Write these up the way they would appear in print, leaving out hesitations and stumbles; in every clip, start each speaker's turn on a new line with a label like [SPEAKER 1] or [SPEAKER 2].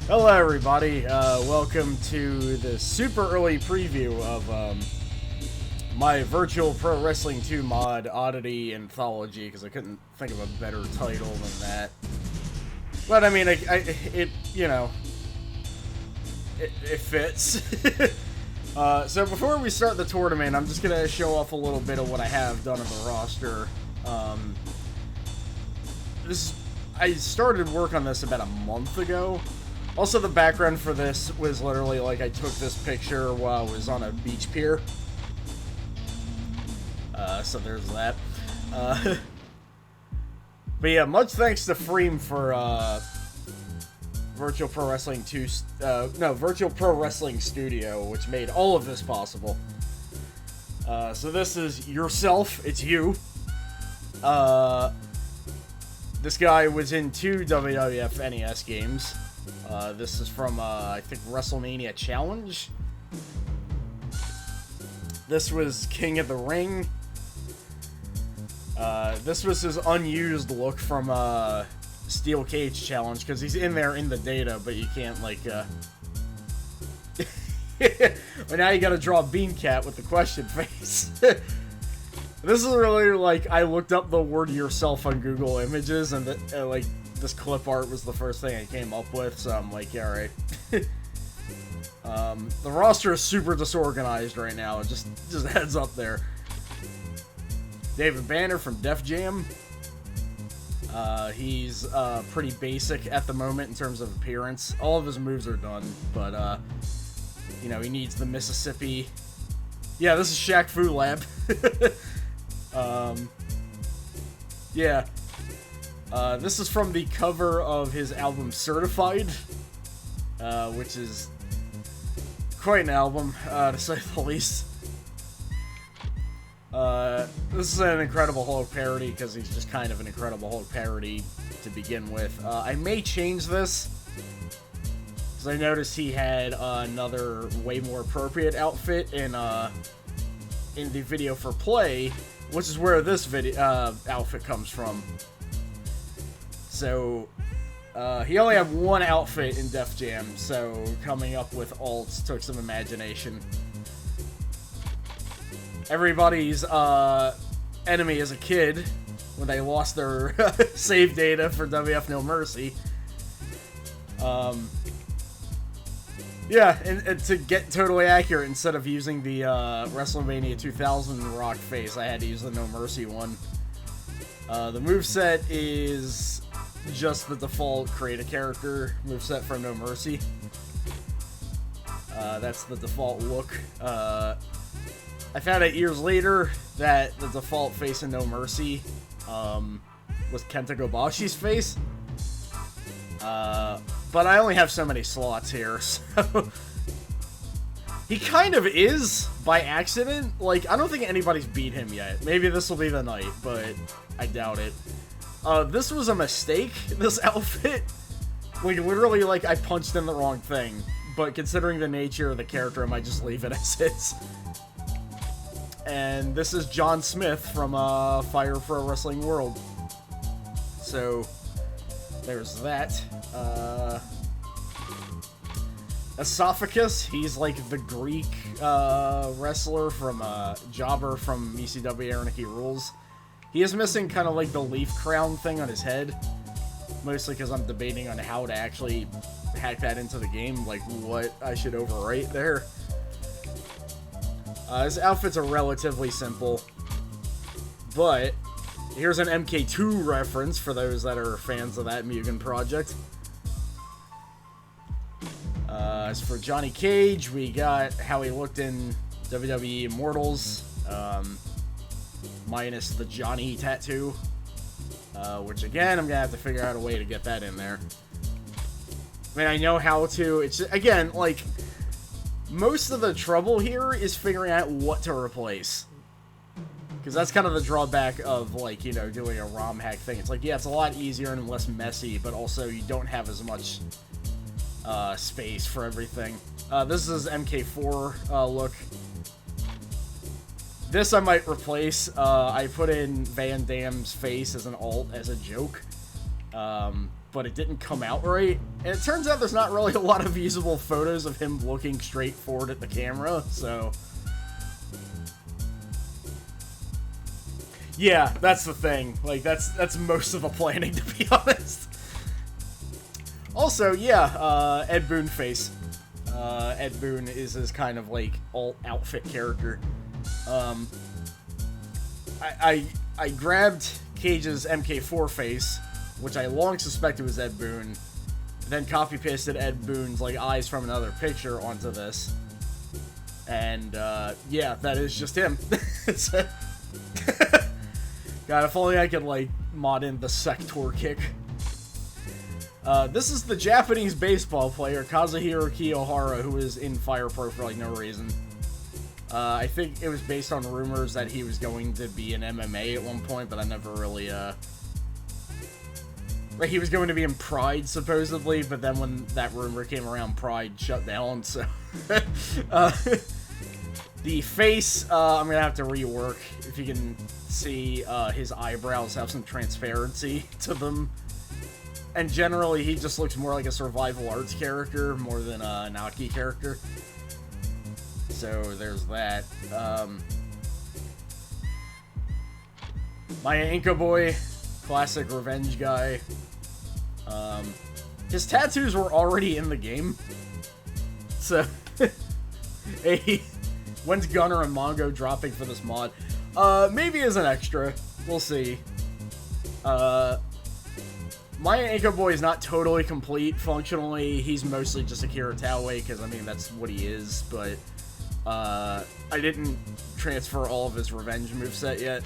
[SPEAKER 1] Hello everybody, welcome to the super early preview of my Virtual Pro Wrestling 2 mod Oddity Anthology, because I couldn't think of a better title than that. But I mean, it fits. So before we start the tournament, I'm just going to show off a little bit of what I have done on the roster. I started work on this about a month ago. Also, the background for this was literally like I took this picture while I was on a beach pier. So there's that. But yeah, much thanks to Freem for Virtual Pro Wrestling 2, Virtual Pro Wrestling Studio, which made all of this possible. So this is yourself, it's you. This guy was in 2 WWF NES games. This is from, I think, WrestleMania Challenge. This was King of the Ring. This was his unused look from, Steel Cage Challenge, because he's in there in the data, but you can't, like, But now you gotta draw a Bean Cat with the question face. This is really, like, I looked up the word yourself on Google Images, and, like, this clip art was the first thing I came up with, so I'm like, yeah, alright. The roster is super disorganized right now, just heads up there. David Banner from Def Jam. He's pretty basic at the moment in terms of appearance. All of his moves are done, but, you know, he needs the Mississippi. Yeah, this is Shaq Fu Lab. Yeah. This is from the cover of his album Certified, which is quite an album, to say the least. This is an Incredible Hulk parody, because he's just kind of an Incredible Hulk parody to begin with. I may change this, because I noticed he had another way more appropriate outfit in the video for play, which is where this outfit comes from. So, he only had one outfit in Def Jam, so coming up with alts took some imagination. Everybody's enemy as a kid when they lost their save data for WF No Mercy. Yeah, and to get totally accurate, instead of using the WrestleMania 2000 Rock face, I had to use the No Mercy one. The moveset is just the default create a character moveset from No Mercy. That's the default look. I found out years later that the default face in No Mercy was Kenta Kobashi's face. But I only have so many slots here, so... He kind of is, by accident. Like, I don't think anybody's beat him yet. Maybe this will be the night, but I doubt it. This was a mistake, this outfit. Like, literally, like, I punched in the wrong thing. But considering the nature of the character, I might just leave it as is. And this is John Smith from Fire Pro Wrestling World. So, there's that. Esophagus, he's like the Greek wrestler from Jobber from ECW Air Nikki Rules. He is missing kind of like the leaf crown thing on his head. Mostly because I'm debating on how to actually hack that into the game, like what I should overwrite there. His outfits are relatively simple, but here's an MK2 reference for those that are fans of that Mugen project. As for Johnny Cage, we got how he looked in WWE Immortals, minus the Johnny tattoo, which again, I'm gonna have to figure out a way to get that in there. I mean, I know how to, it's just, again, like, most of the trouble here is figuring out what to replace. Because that's kind of the drawback of, like, you know, doing a ROM hack thing. It's like, yeah, it's a lot easier and less messy, but also you don't have as much space for everything. This is MK4 look. This I might replace. I put in Van Damme's face as an alt as a joke. but it didn't come out right. And it turns out there's not really a lot of usable photos of him looking straight forward at the camera, so... Yeah, that's the thing. Like, that's most of the planning, to be honest. Also, yeah, Ed Boon face. Ed Boon is his kind of, like, alt-outfit character. I grabbed Cage's MK4 face, which I long suspected was Ed Boon, then copy-pasted Ed Boon's, like, eyes from another picture onto this. And, yeah, that is just him. God, if only I could, like, mod in the Sector kick. This is the Japanese baseball player, Kazuhiro Kiyohara, who was in Fire Pro for, like, no reason. I think it was based on rumors that he was going to be in MMA at one point, but I never really, like, he was going to be in Pride, supposedly, but then when that rumor came around, Pride shut down, so... The face, I'm gonna have to rework. If you can see, his eyebrows have some transparency to them. And generally, he just looks more like a survival arts character, more than a Naki character. So, there's that. Maya Inca Boy, classic revenge guy. His tattoos were already in the game. So, when's Gunner and Mongo dropping for this mod? Maybe as an extra. We'll see. Maya Inca Boy is not totally complete functionally. He's mostly just Akira Taue, because, I mean, that's what he is, but, I didn't transfer all of his revenge moveset yet.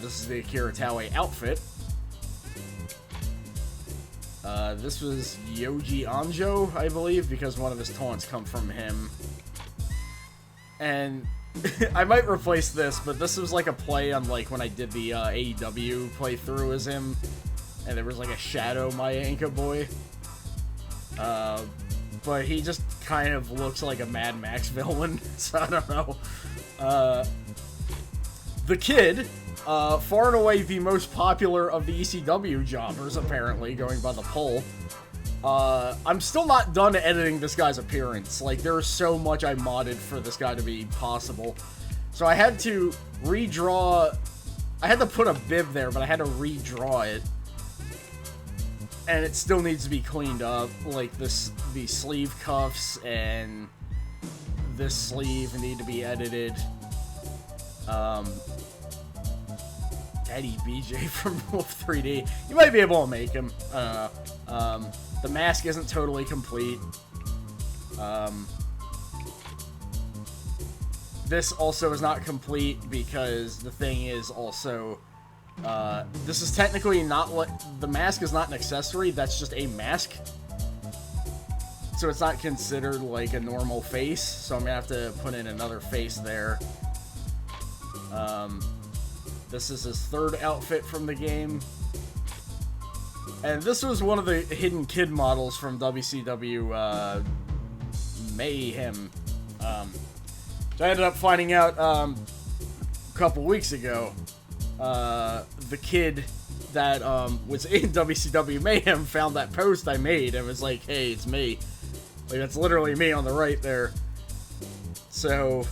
[SPEAKER 1] This is the Akira Taue outfit. This was Yoji Anjo, I believe, because one of his taunts come from him. And I might replace this, but this was like a play on, like, when I did the AEW playthrough as him, and there was like a shadow Maya Inca Boy. But he just kind of looks like a Mad Max villain, so I don't know. The Kid, far and away the most popular of the ECW jobbers, apparently, going by the poll. I'm still not done editing this guy's appearance. Like, there is so much I modded for this guy to be possible. So I had to redraw... I had to put a bib there, but I had to redraw it. And it still needs to be cleaned up. Like, the sleeve cuffs and this sleeve need to be edited. Eddie BJ from Wolf 3D. You might be able to make him. The mask isn't totally complete. This also is not complete because the thing is also, this is technically not what, the mask is not an accessory, that's just a mask. So it's not considered like a normal face, so I'm gonna have to put in another face there. This is his third outfit from the game. And this was one of the hidden kid models from WCW Mayhem. So I ended up finding out a couple weeks ago, the kid that was in WCW Mayhem found that post I made and was like, hey, it's me. Like, that's literally me on the right there. So,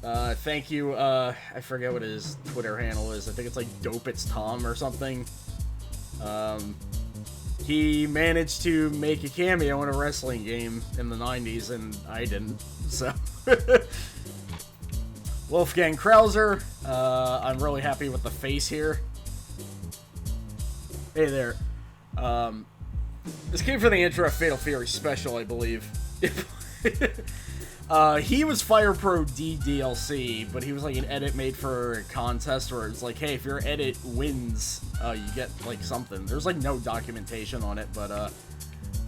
[SPEAKER 1] thank you. I forget what his Twitter handle is. I think it's like Dope It's Tom or something. He managed to make a cameo in a wrestling game in the 90s, and I didn't, so. Wolfgang Krauser, I'm really happy with the face here. Hey there. This came from the intro of Fatal Fury Special, I believe. He was Fire Pro D DLC, but he was like an edit made for a contest where it's like, hey, if your edit wins, you get like something. There's like no documentation on it, but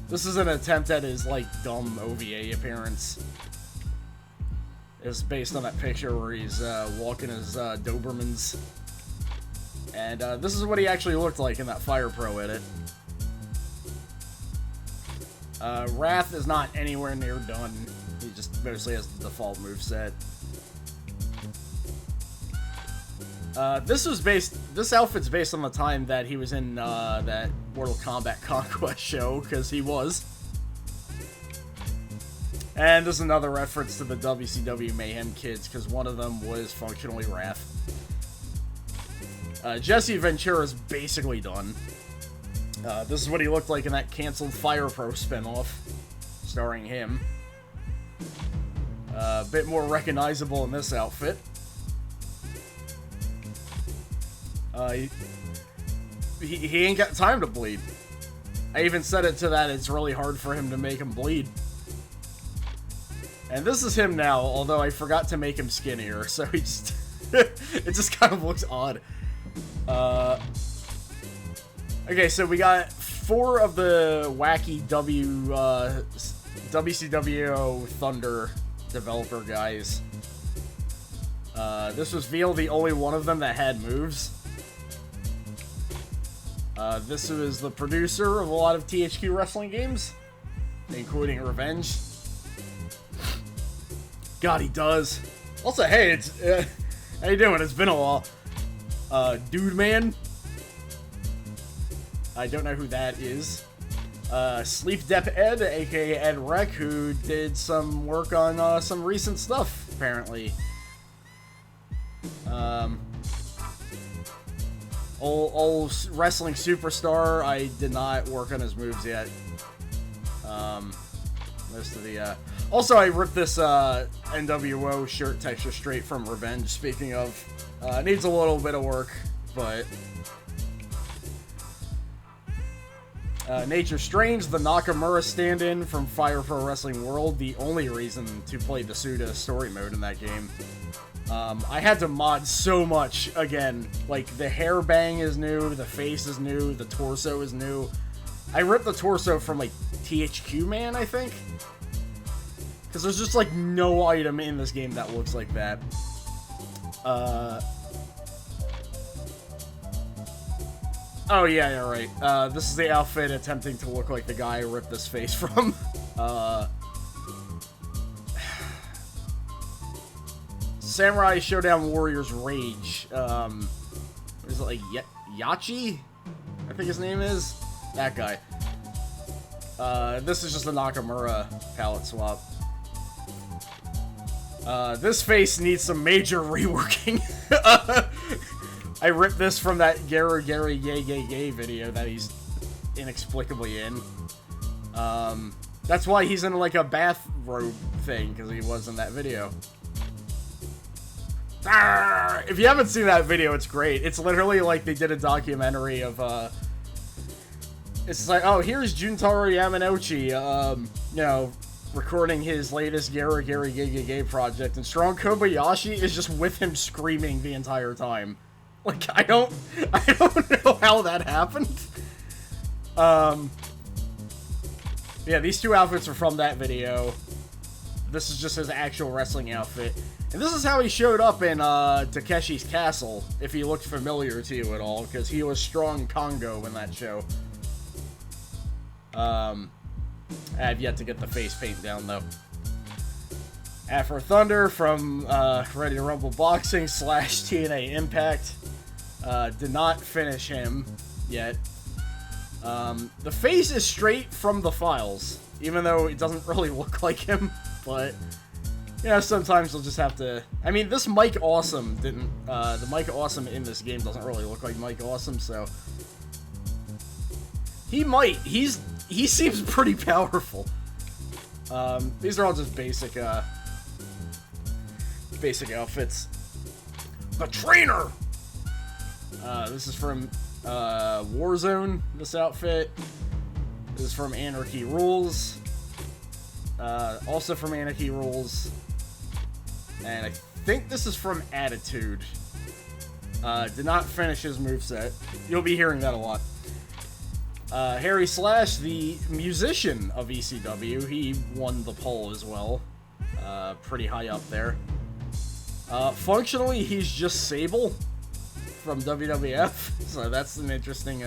[SPEAKER 1] this is an attempt at his like dumb OVA appearance. It's based on that picture where he's walking his Dobermans. And this is what he actually looked like in that Fire Pro edit. Wrath is not anywhere near done. He just mostly has the default moveset. This outfit's based on the time that he was in that Mortal Kombat Conquest show, because he was. And there's another reference to the WCW Mayhem Kids, because one of them was functionally Wrath. Jesse Ventura's basically done. This is what he looked like in that canceled Fire Pro spinoff, starring him. A bit more recognizable in this outfit. He ain't got time to bleed. I even said it to that it's really hard for him to make him bleed. And this is him now, although I forgot to make him skinnier, so he just... it just kind of looks odd. Okay, so we got 4 of the wacky WCW Thunder developer guys. This was Veal, the only one of them that had moves. This was the producer of a lot of THQ wrestling games, including Revenge. God, he does. Also, hey, it's how you doing? It's been a while. Dude Man. I don't know who that is. Sleep Dep Ed, aka Ed Rec, who did some work on some recent stuff, apparently. Old wrestling superstar. I did not work on his moves yet. Most of the also, I ripped this NWO shirt texture straight from Revenge. Speaking of, needs a little bit of work, but Nature Strange, the Nakamura stand-in from Fire Pro Wrestling World, the only reason to play the Suda story mode in that game. I had to mod so much again. Like, the hair bang is new, the face is new, the torso is new. I ripped the torso from, like, THQ Man, I think? Because there's just, like, no item in this game that looks like that. Oh, yeah, right. This is the outfit attempting to look like the guy I ripped this face from. Samurai Showdown Warriors Rage. What is it, like, Yachi? I think his name is? That guy. This is just a Nakamura palette swap. This face needs some major reworking. I ripped this from that Gary Yay Gay Gay video that he's inexplicably in. That's why he's in, like, a bathrobe thing, because he was in that video. If you haven't seen that video, it's great. It's literally like they did a documentary of, it's like, oh, here's Juntaro Yamanouchi, you know, recording his latest Gary Gay Gay Gay project, and Strong Kobayashi is just with him screaming the entire time. Like, I don't know how that happened. Yeah, these 2 outfits are from that video. This is just his actual wrestling outfit. And this is how he showed up in Takeshi's Castle, if he looked familiar to you at all, because he was Strong Congo in that show. I have yet to get the face paint down, though. Afro Thunder from Ready to Rumble Boxing / TNA Impact. Did not finish him yet. The face is straight from the files, even though it doesn't really look like him, but... you know, sometimes you'll just have to... I mean, this Mike Awesome didn't... the Mike Awesome in this game doesn't really look like Mike Awesome, so... he might. He seems pretty powerful. These are all just basic, basic outfits. The Trainer! This is from, Warzone, this outfit. This is from Anarchy Rules. Also from Anarchy Rules. And I think this is from Attitude. Did not finish his moveset. You'll be hearing that a lot. Harry Slash, the musician of ECW, he won the poll as well. Pretty high up there. Functionally, he's just Sable from WWF, so that's an interesting,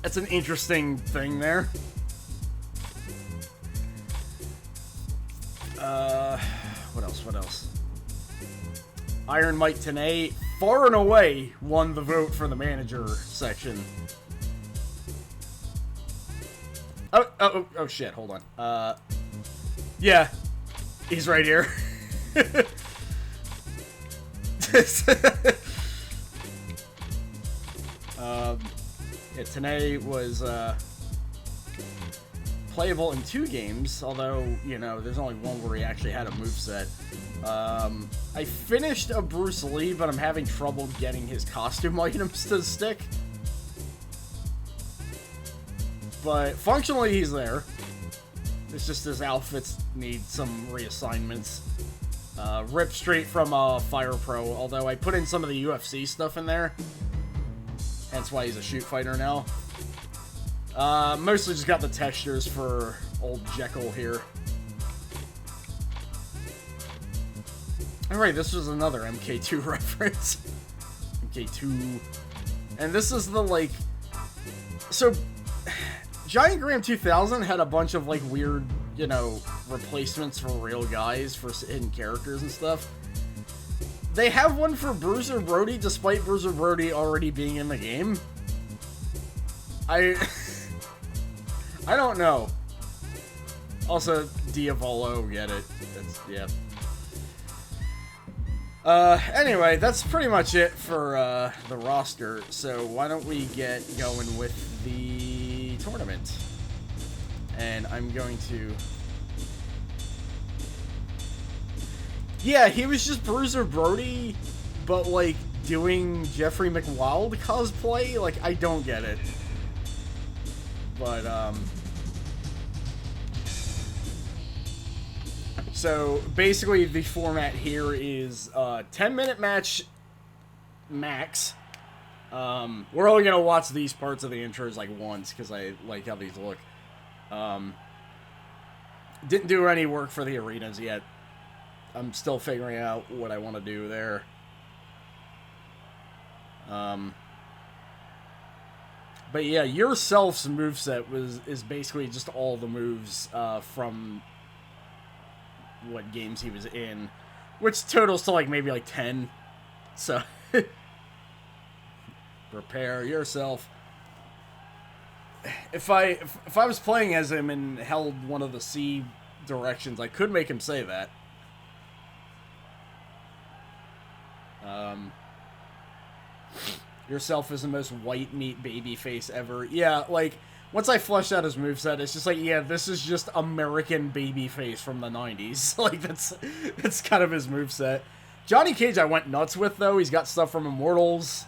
[SPEAKER 1] that's an interesting thing there. What else? Iron Mike Tenay far and away won the vote for the manager section. Oh shit, hold on. Yeah, he's right here. Yeah, Tenay was, playable in 2 games, although, you know, there's only one where he actually had a moveset. I finished a Bruce Lee, but I'm having trouble getting his costume items to stick. But functionally, he's there. It's just his outfits need some reassignments. Ripped straight from Fire Pro, although I put in some of the UFC stuff in there. Hence why he's a shoot fighter now. Mostly just got the textures for old Jekyll here. Alright, this was another MK2 reference. MK2. And this is the, like... So, Giant Graham 2000 had a bunch of, like, weird, you know, replacements for real guys, for hidden characters and stuff. They have one for Bruiser Brody, despite Bruiser Brody already being in the game. I don't know. Also, Diavolo, get it. That's, yeah. Anyway, that's pretty much it for, the roster. So, why don't we get going with the tournament? And I'm going to... Yeah, he was just Bruiser Brody, but, like, doing Jeffrey McWild cosplay? Like, I don't get it. But, so, basically, the format here is, 10-minute match max. We're only gonna watch these parts of the intros, like, once, because I like how these look. Didn't do any work for the arenas yet. I'm still figuring out what I want to do there. But yeah, Yourself's moveset is basically just all the moves from what games he was in, which totals to like maybe like 10. So prepare yourself. If I was playing as him and held one of the C directions, I could make him say that. Yourself is the most white meat baby face ever. Yeah, like, once I fleshed out his moveset, it's just like, yeah, this is just American baby face from the 90s. Like, that's kind of his moveset. Johnny Cage I went nuts with, though. He's got stuff from Immortals,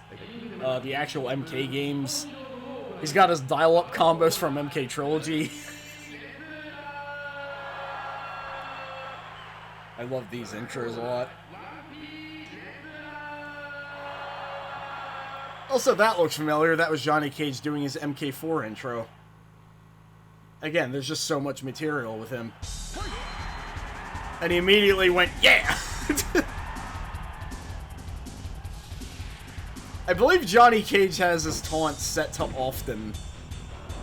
[SPEAKER 1] the actual MK games. He's got his dial-up combos from MK Trilogy. I love these intros a lot. Also, that looks familiar. That was Johnny Cage doing his MK4 intro. Again, there's just so much material with him. And he immediately went, yeah! I believe Johnny Cage has his taunt set to often.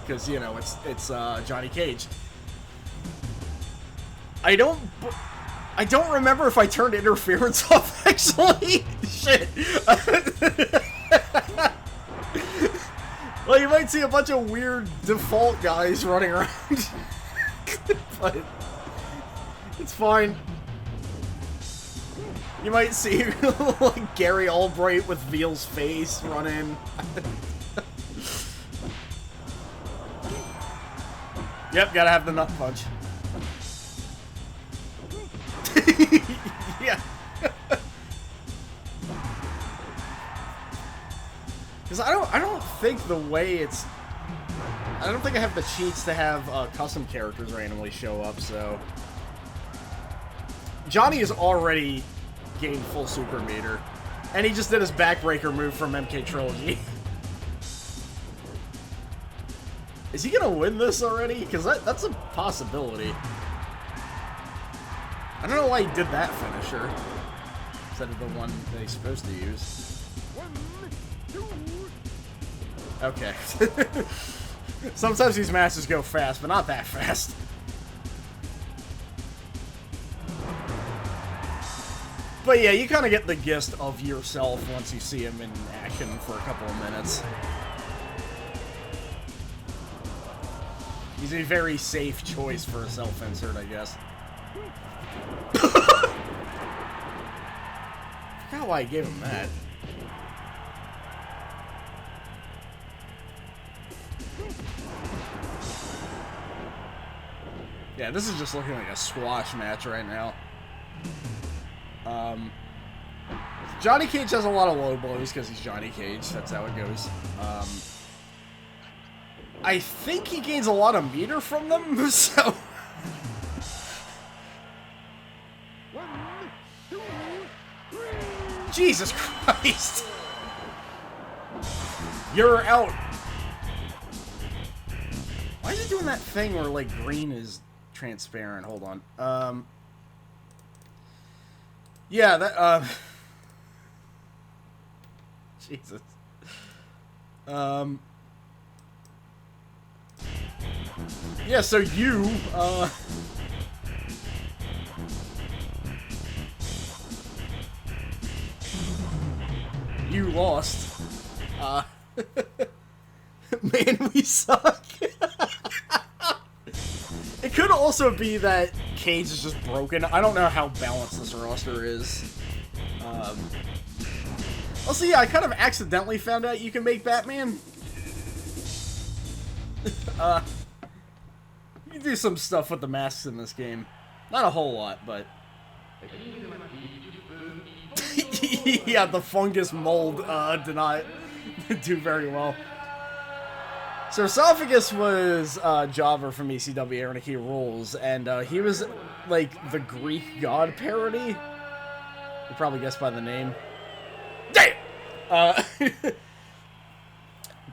[SPEAKER 1] Because, you know, it's Johnny Cage. I don't remember if I turned interference off, actually. Shit. Well, you might see a bunch of weird default guys running around. But it's fine. You might see like Gary Albright with Veal's face run in. Yep, gotta have the nut punch. Yeah. Because I don't think the way it's... I don't think I have the cheats to have custom characters randomly show up, so... Johnny is already gained full super meter. And he just did his backbreaker move from MK Trilogy. Is he gonna win this already? Because that's a possibility. I don't know why he did that finisher instead of the one that he's supposed to use. Okay. Sometimes these matches go fast, but not that fast. But yeah, you kind of get the gist of yourself once you see him in action for a couple of minutes. He's a very safe choice for a self-insert, I guess. I forgot why I gave him that. Yeah, this is just looking like a squash match right now. Johnny Cage has a lot of low blows because he's Johnny Cage. That's how it goes. I think he gains a lot of meter from them, so... Jesus Christ! You're out! Why is it doing that thing where, like, green is transparent? Hold on. Yeah, that, Jesus. Yeah, so you, you lost. Man, we suck. It could also be that Cage is just broken. I don't know how balanced this roster is. Also, yeah, I kind of accidentally found out you can make Batman. You do some stuff with the masks in this game. Not a whole lot, but... Yeah, the fungus mold did not do very well. So Esophagus was Jobber from ECW Anarchy Rules, and he was like the Greek god parody. You probably guessed by the name. Damn!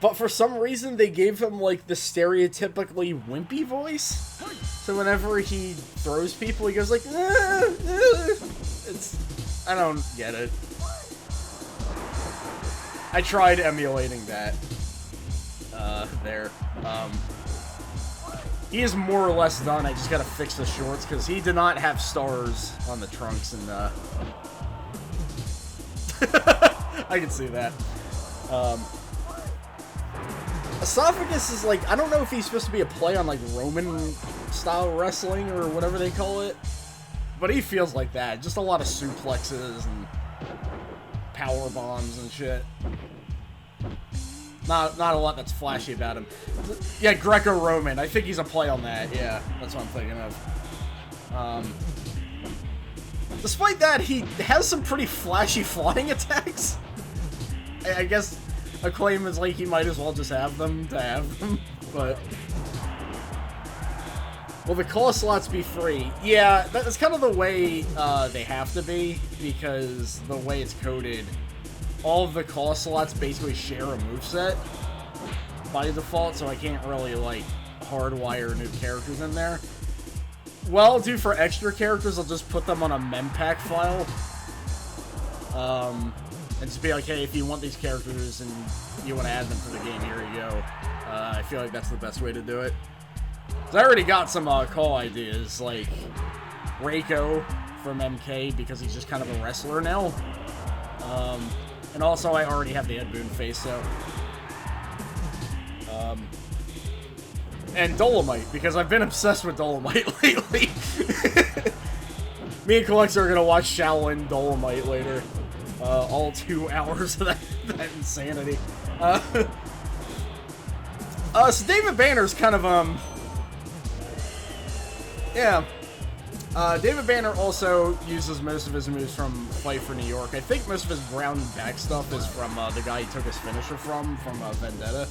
[SPEAKER 1] But for some reason they gave him like the stereotypically wimpy voice. So whenever he throws people, he goes like, it's, I don't get it. I tried emulating that. There. He is more or less done. I just gotta fix the shorts because he did not have stars on the trunks, and I can see that. Esophagus is like, I don't know if he's supposed to be a play on like Roman style wrestling or whatever they call it, but he feels like that. Just a lot of suplexes and power bombs and shit. Not a lot that's flashy about him. Yeah, Greco-Roman. I think he's a play on that. Yeah, that's what I'm thinking of. Despite that, he has some pretty flashy flying attacks. I guess a claim is like he might as well just have them to have them, but... Will the call slots be free? Yeah, that's kind of the way they have to be, because the way it's coded, all of the call slots basically share a moveset by default, so I can't really, like, hardwire new characters in there. What I'll do for extra characters, I'll just put them on a mempack file. And just be like, hey, if you want these characters and you want to add them to the game, here you go. I feel like that's the best way to do it. So I already got some call ideas, like Reiko from MK, because he's just kind of a wrestler now. And also, I already have the Ed Boon face, so... and Dolomite, because I've been obsessed with Dolomite lately. Me and Collector are going to watch Shaolin Dolomite later. All 2 hours of that insanity. So David Banner's kind of, yeah. David Banner also uses most of his moves from Fight for New York. I think most of his ground and back stuff is from the guy he took his finisher from Vendetta.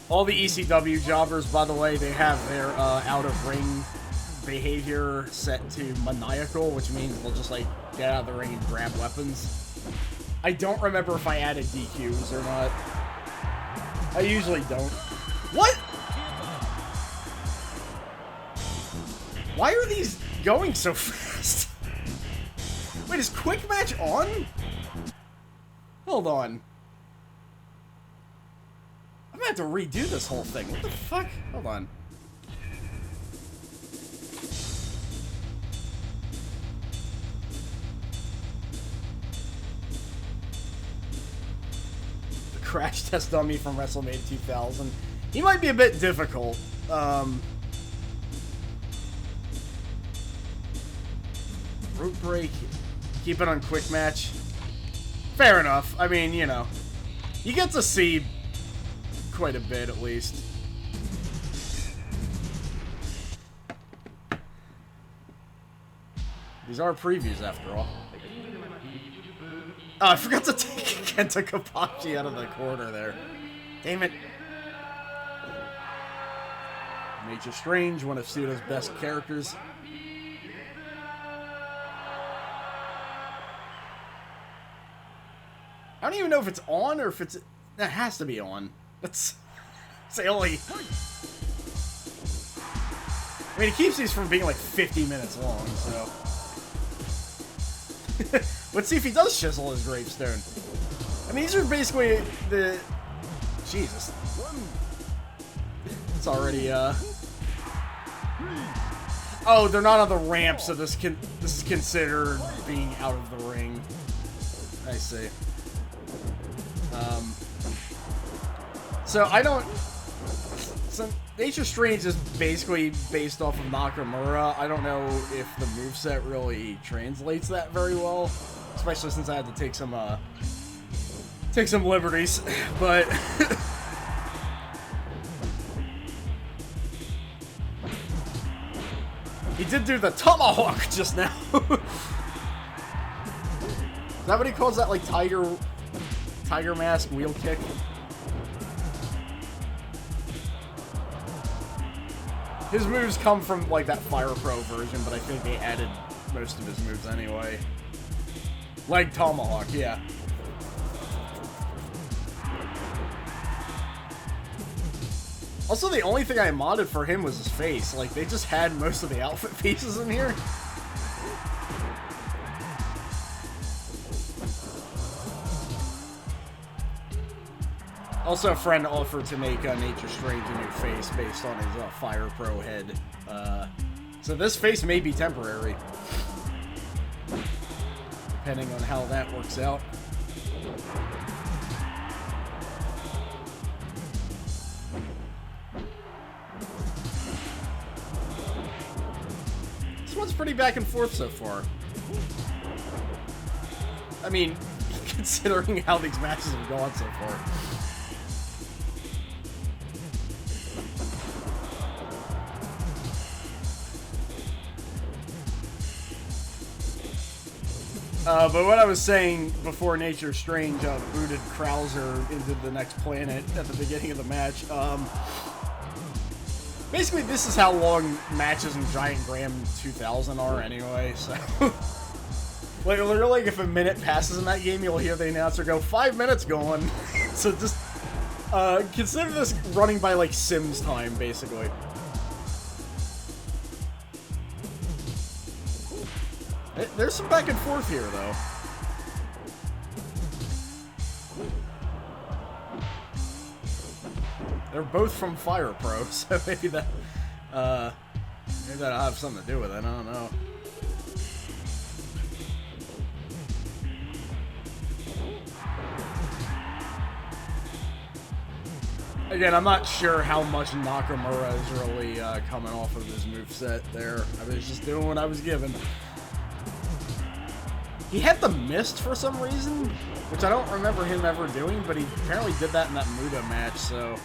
[SPEAKER 1] All the ECW jobbers, by the way, they have their out-of-ring behavior set to maniacal, which means they'll just, like, get out of the ring and grab weapons. I don't remember if I added DQs or not. I usually don't. What? Why are these going so fast? Wait, is Quick Match on? Hold on. I'm gonna have to redo this whole thing. What the fuck? Hold on. crash test dummy from WrestleMania 2000. He might be a bit difficult. Root break. Keep it on quick match. Fair enough. I mean, you know, you get to see quite a bit at least. These are previews after all. Oh, I forgot to take Kenta Kapachi out of the corner there. Damn it. Nature Strange, one of Pseudo's best characters. I don't even know if it's on or if it's... It has to be on. That's the only... I mean, it keeps these from being like 50 minutes long, so... Let's see if he does chisel his gravestone. I mean, these are basically the... Jesus. It's already, Oh, they're not on the ramp, so this is considered being out of the ring. I see. So I don't... So Nature Strange is basically based off of Nakamura. I don't know if the moveset really translates that very well. Especially since I had to take some liberties. But... he did do the tomahawk just now. Is that what he calls that, like, tiger mask wheel kick? His moves come from, like, that Fire Pro version, but I think they added most of his moves anyway. Leg tomahawk, yeah. Also, the only thing I modded for him was his face. Like, they just had most of the outfit pieces in here. Also, a friend offered to make Nature Strange a new face based on his Fire Pro head. So this face may be temporary. Depending on how that works out. This one's pretty back and forth so far. I mean, considering how these matches have gone so far. But what I was saying before Nature Strange booted Krauser into the next planet at the beginning of the match, basically this is how long matches in Giant Graham 2000 are anyway, so... like, literally, if a minute passes in that game, you'll hear the announcer go, 5 minutes going. So just, consider this running by, like, Sims time, basically. There's some back and forth here, though. They're both from Fire Pro, so maybe that'll have something to do with it. I don't know. Again, I'm not sure how much Nakamura is really coming off of his moveset there. I was just doing what I was given. He had the mist for some reason, which I don't remember him ever doing, but he apparently did that in that Muda match, so...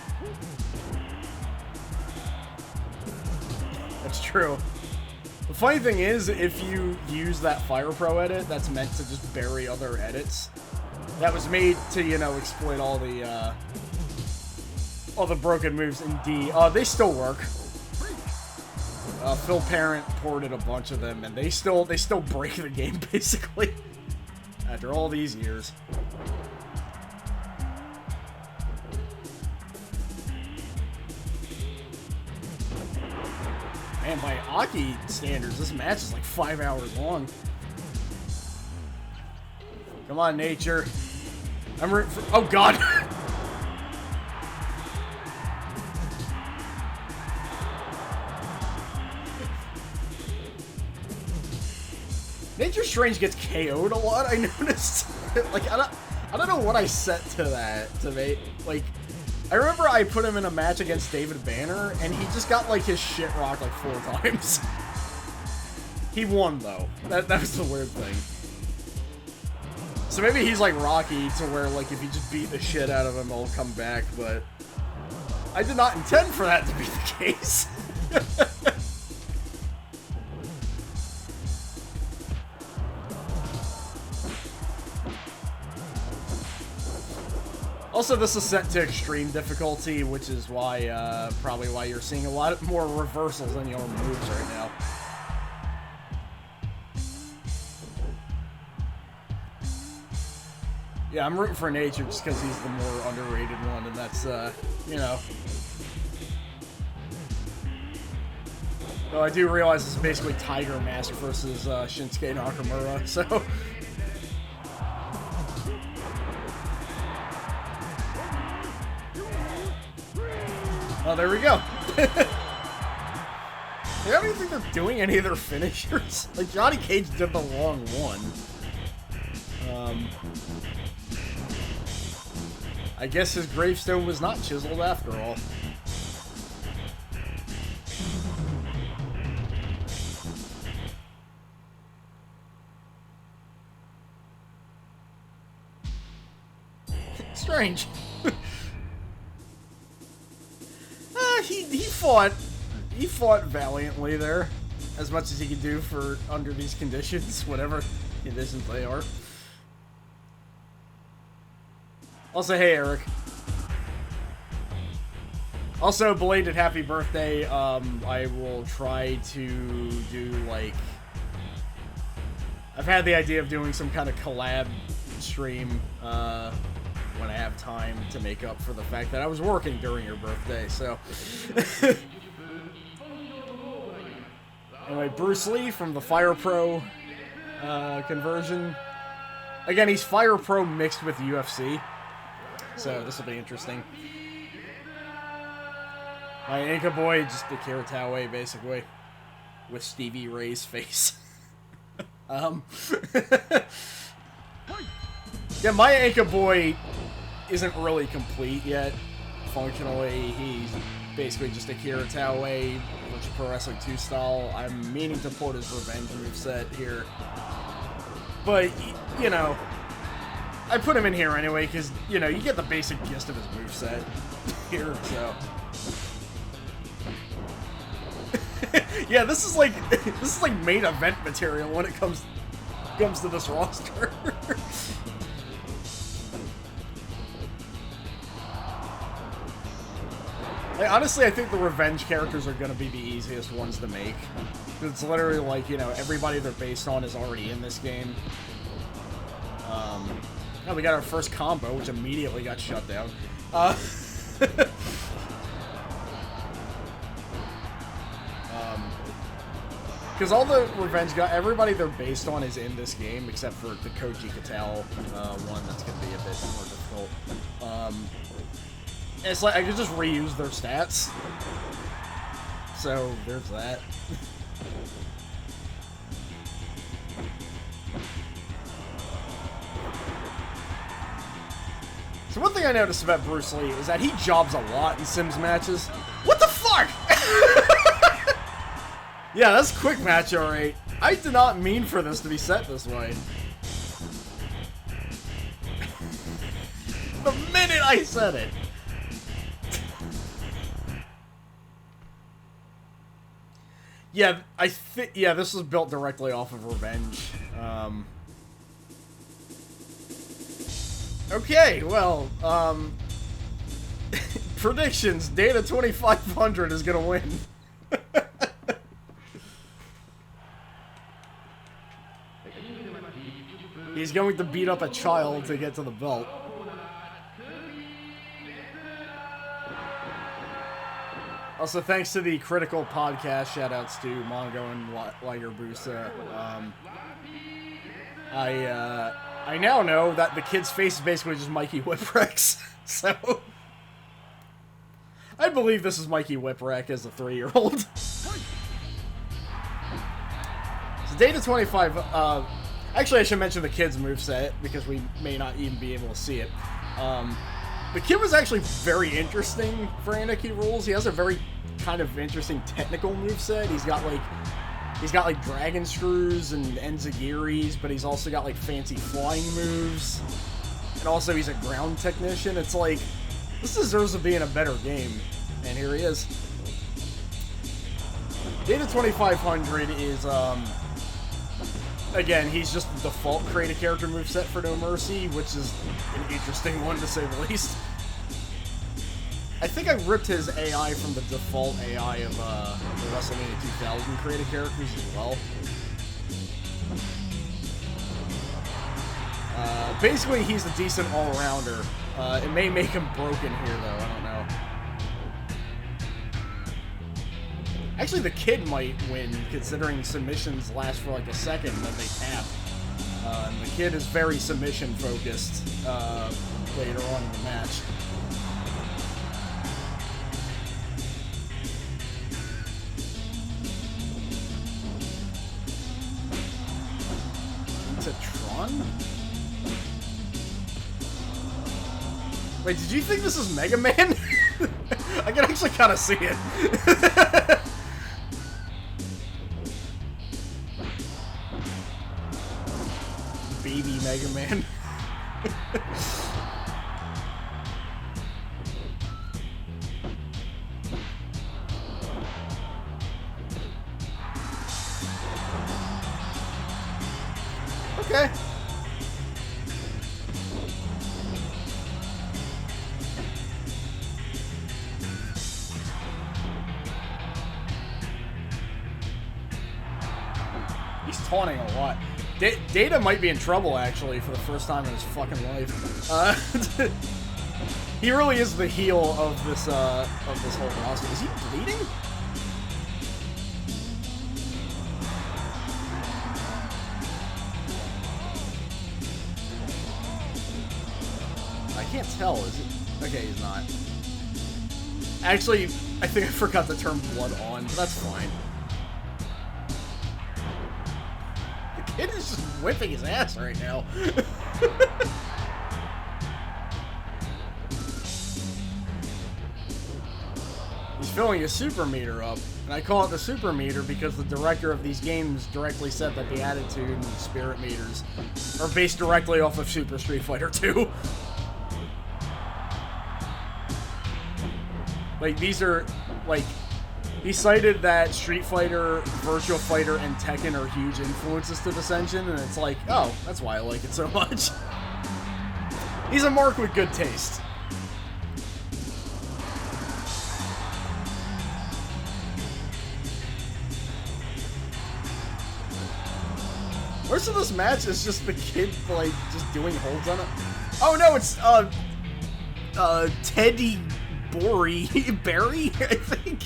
[SPEAKER 1] That's true. The funny thing is, if you use that Fire Pro edit, that's meant to just bury other edits. That was made to, you know, exploit all the broken moves in D. They still work. Phil Parent ported a bunch of them, and they still break the game, basically. After all these years. Man, by Aki standards, this match is like 5 hours long. Come on, Nature. I'm rooting for... Oh, God! Nature Strange gets KO'd a lot, I noticed. Like, I don't know what I set to that to make, like, I remember I put him in a match against David Banner, and he just got, like, his shit rocked, like, 4 times. He won, though. That was the weird thing. So maybe he's like Rocky, to where, like, if you just beat the shit out of him, he'll come back, but I did not intend for that to be the case. Also, this is set to extreme difficulty, which is why, probably why you're seeing a lot more reversals in your moves right now. Yeah, I'm rooting for Nature just because he's the more underrated one, and that's, you know. Though I do realize this is basically Tiger Mask versus Shinsuke Nakamura, so. Oh, there we go. I don't even think they're doing any of their finishers. Like, Johnny Cage did the wrong one. I guess his gravestone was not chiseled after all. Strange. He fought valiantly there, as much as he could do for under these conditions, whatever conditions they are. Also, hey Eric. Also, belated happy birthday. I will try to do, like, I've had the idea of doing some kind of collab stream when I have time to make up for the fact that I was working during your birthday, so. Anyway, Bruce Lee from the Fire Pro conversion. Again, he's Fire Pro mixed with UFC, so this will be interesting. My Inca boy, just the Kiritawe, basically, with Stevie Ray's face. Yeah, my Inca boy isn't really complete yet. Functionally, he's basically just a Kiritawe, Virtual Pro Wrestling 2 style. I'm meaning to port his Revenge moveset here. But, you know, I put him in here anyway, because, you know, you get the basic gist of his moveset here, so. Yeah, this is like main event material when it comes to this roster. Honestly, I think the Revenge characters are going to be the easiest ones to make. It's literally like, you know, everybody they're based on is already in this game. Now we got our first combo, which immediately got shut down. Because all the Revenge guys, everybody they're based on is in this game, except for the Koji Katal one that's going to be a bit more difficult. It's like I could just reuse their stats. So there's that. So one thing I noticed about Bruce Lee is that he jobs a lot in Sims matches. What the fuck? Yeah, that's quick match, alright. I did not mean for this to be set this way. The minute I said it. Yeah, yeah, this was built directly off of Revenge. Okay, well, predictions. Data 2500 is gonna win. He's going to beat up a child to get to the belt. Also, thanks to the Critical Podcast, shoutouts to Mongo and Liger Busa. I now know that the kid's face is basically just Mikey Whipwreck's, so I believe this is Mikey Whipwreck as a 3-year-old. So Data 25, Actually, I should mention the kid's moveset, because we may not even be able to see it. The kid was actually very interesting for Anarchy rules. He has a very kind of interesting technical moveset. He's got like dragon screws and enzuigiris, but he's also got like fancy flying moves. And also he's a ground technician. It's like, this deserves to be in a better game. And here he is. Data 2500 is, again, he's just the default create a character moveset for No Mercy, which is an interesting one to say the least. I think I ripped his AI from the default AI of the WrestleMania 2000 create a characters as well. Basically, he's a decent all-rounder. It may make him broken here, though. I don't know. Actually, the kid might win, considering submissions last for like a second, and then they tap. And the kid is very submission-focused later on in the match. Into Tron? Wait, did you think this is Mega Man? I can actually kind of see it. Baby Mega Man. Okay. He's taunting a lot. Data might be in trouble, actually, for the first time in his fucking life. He really is the heel of this whole roster. Is he bleeding? I can't tell, is it? Okay, he's not. Actually, I think I forgot to turn blood on, but that's fine. Kid is just whipping his ass right now. He's filling his super meter up. And I call it the super meter because the director of these games directly said that the attitude and spirit meters are based directly off of Super Street Fighter 2. Like, these are, like... He cited that Street Fighter, Virtua Fighter, and Tekken are huge influences to this engine, and it's like, oh, that's why I like it so much. He's a mark with good taste. Most of this match is just the kid, like, just doing holds on it. Oh no, it's, Teddy Barry, I think.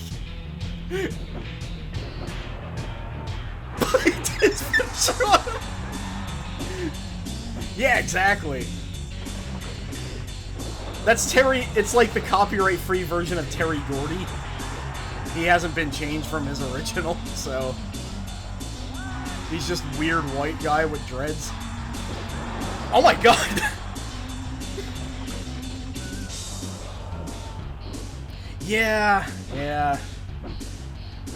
[SPEAKER 1] Yeah, exactly. That's Terry. It's like the copyright-free version of Terry Gordy. He hasn't been changed from his original, so he's just weird white guy with dreads. Oh my god! Yeah.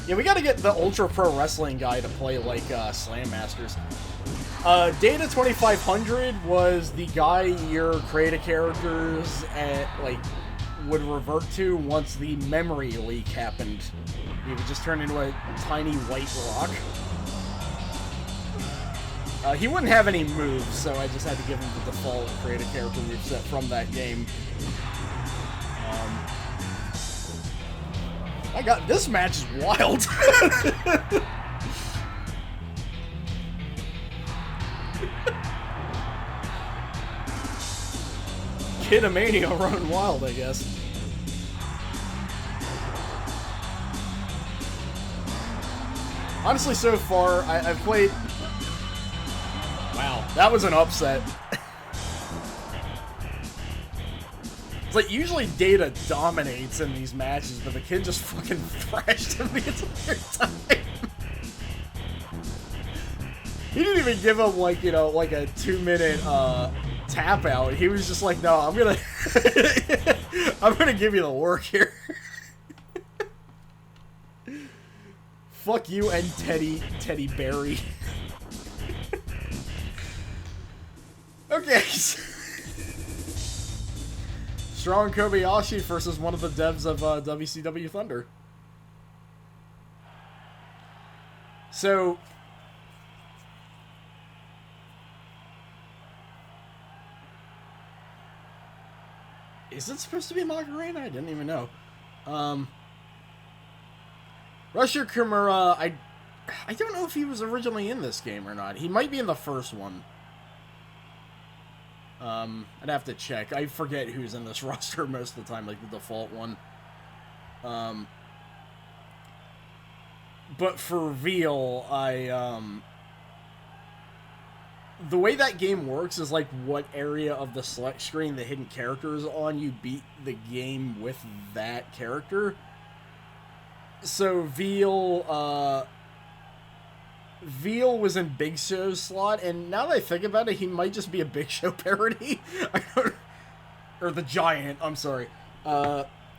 [SPEAKER 1] Yeah, we gotta get the Ultra Pro Wrestling guy to play, like, Slam Masters. Data 2500 was the guy your creative characters, like, would revert to once the memory leak happened. He would just turn into a tiny white rock. He wouldn't have any moves, so I just had to give him the default creative character moveset from that game. My god, this match is wild. Kidamania running wild, I guess. Honestly, so far, I've played... Wow, that was an upset. It's like, usually Data dominates in these matches, but the kid just fucking thrashed him the entire time. He didn't even give him, like, you know, like a 2-minute, tap out. He was just like, no, I'm gonna... I'm gonna give you the work here. Fuck you and Teddy Berry. Okay. Strong Kobayashi versus one of the devs of WCW Thunder. So... Is it supposed to be Macarena? I didn't even know. Rusher Kimura, I don't know if he was originally in this game or not. He might be in the first one. I'd have to check. I forget who's in this roster most of the time, like the default one. But for real, the way that game works is like what area of the select screen the hidden character is on, you beat the game with that character. So Veal was in Big Show's slot, and now that I think about it, he might just be a Big Show parody. Or the Giant, I'm sorry.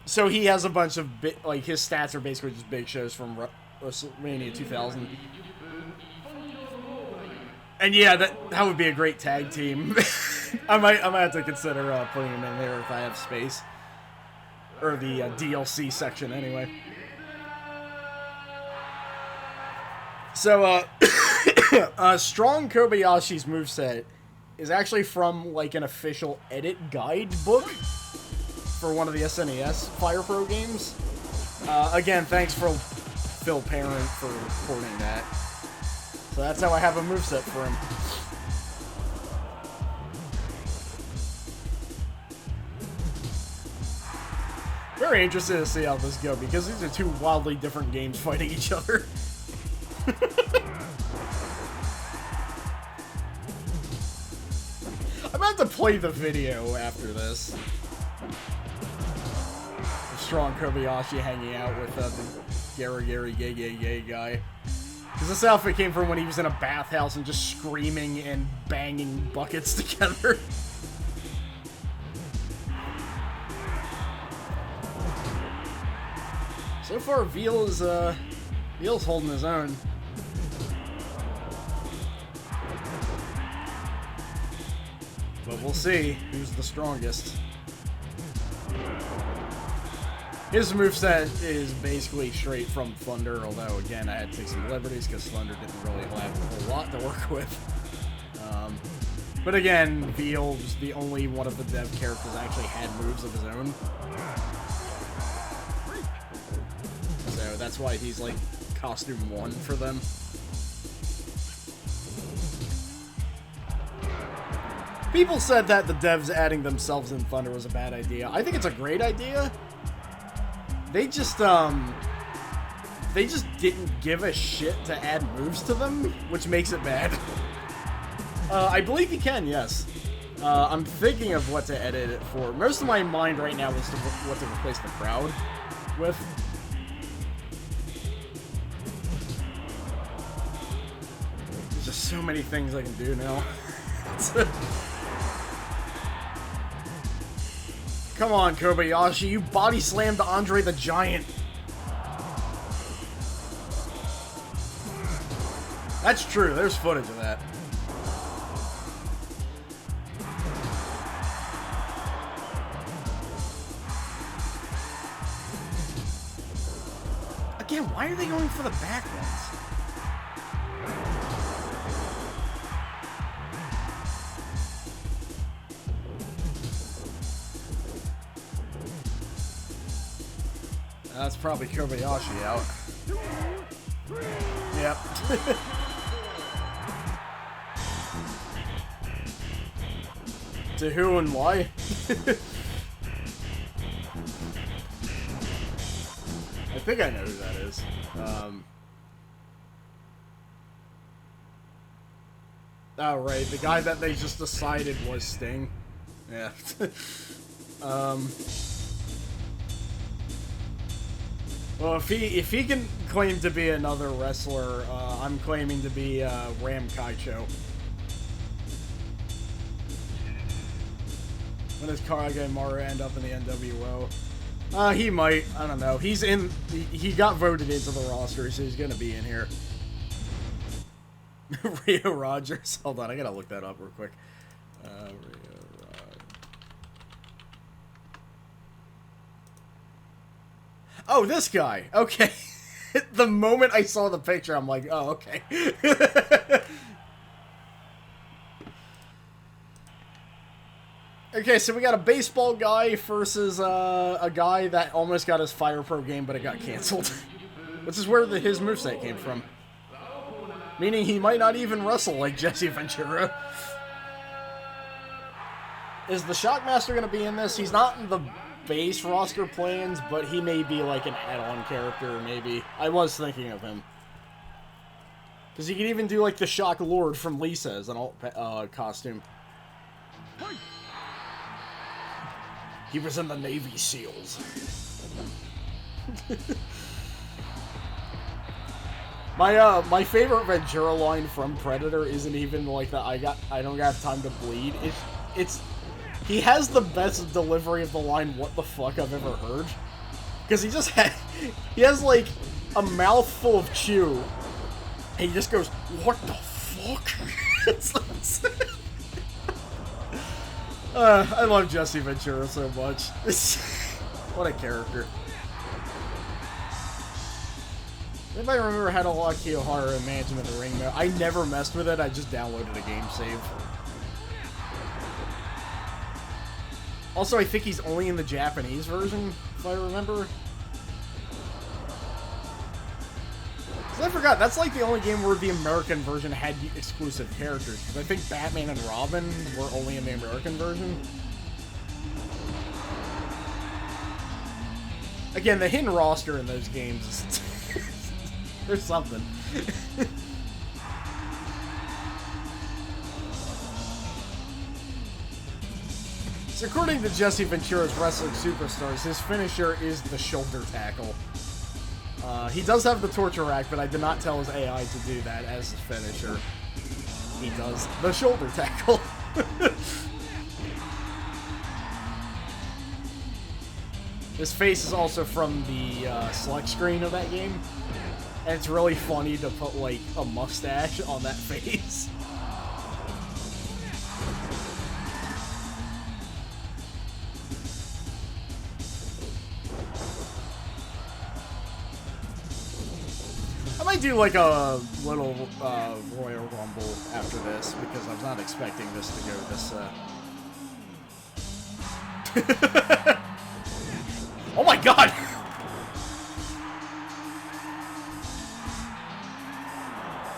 [SPEAKER 1] So he has a bunch of, like, his stats are basically just Big Shows from WrestleMania 2000. And yeah, that would be a great tag team. I might have to consider putting him in there if I have space. Or the DLC section, anyway. So, Strong Kobayashi's moveset is actually from, like, an official edit guide book for one of the SNES Fire Pro games. Again, thanks for Phil Parent for recording that. So that's how I have a moveset for him. Very interested to see how this goes, because these are two wildly different games fighting each other. I'm about to play the video after this. Strong Kobayashi hanging out with the Gary Gay guy. Because this outfit came from when he was in a bathhouse and just screaming and banging buckets together. So far, Veal's holding his own. But we'll see who's the strongest. His moveset is basically straight from Thunder, although, again, I had to take some liberties because Thunder didn't really have a whole lot to work with. But again, Veal's the only one of the dev characters that actually had moves of his own. So that's why he's, like, costume 1 for them. People said that the devs adding themselves in Thunder was a bad idea. I think it's a great idea. They just didn't give a shit to add moves to them, which makes it bad. I believe you can, yes. I'm thinking of what to edit it for. Most of my mind right now is what to replace the crowd with. There's just so many things I can do now. Come on, Kobayashi, you body slammed Andre the Giant. That's true, there's footage of that. Again, why are they going for the back ones? That's probably Kobayashi out. Yep. To who and why? I think I know who that is. Oh, right. The guy that they just decided was Sting. Yeah. Well, if he can claim to be another wrestler, I'm claiming to be Ram Kaicho. When does Kagemaru end up in the NWO? He might. I don't know. He's in. He got voted into the roster, so he's gonna be in here. Rio Rogers. Hold on, I gotta look that up real quick. Rio Rogers. Oh, this guy. Okay. The moment I saw the picture, I'm like, oh, okay. Okay, so we got a baseball guy versus a guy that almost got his Fire Pro game, but it got canceled. Which is where his moveset came from. Meaning he might not even wrestle like Jesse Ventura. Is the Shockmaster going to be in this? He's not in the base roster plans, but he may be like an add-on character, maybe. I was thinking of him. Because he could even do like the Shock Lord from Lisa as an alt costume. He was in the Navy SEALs. My favorite Ventura line from Predator isn't even like that. I don't got time to bleed. It's he has the best delivery of the line "What the fuck" I've ever heard. Because he has like a mouthful of chew, and he just goes, "What the fuck?" I love Jesse Ventura so much. What a character. Anybody remember how to lock Kiyohara and manage him in the ring mode? I never messed with it, I just downloaded a game save. Also, I think he's only in the Japanese version, if I remember. Because I forgot, that's like the only game where the American version had exclusive characters. Because I think Batman and Robin were only in the American version. Again, the hidden roster in those games is... There's something. So according to Jesse Ventura's Wrestling Superstars, his finisher is the shoulder tackle. He does have the torture rack, but I did not tell his AI to do that as his finisher. He does the shoulder tackle. His face is also from the select screen of that game. And it's really funny to put, like, a mustache on that face. I might do, like, a little Royal Rumble after this, because I was not expecting this to go this, Oh my god!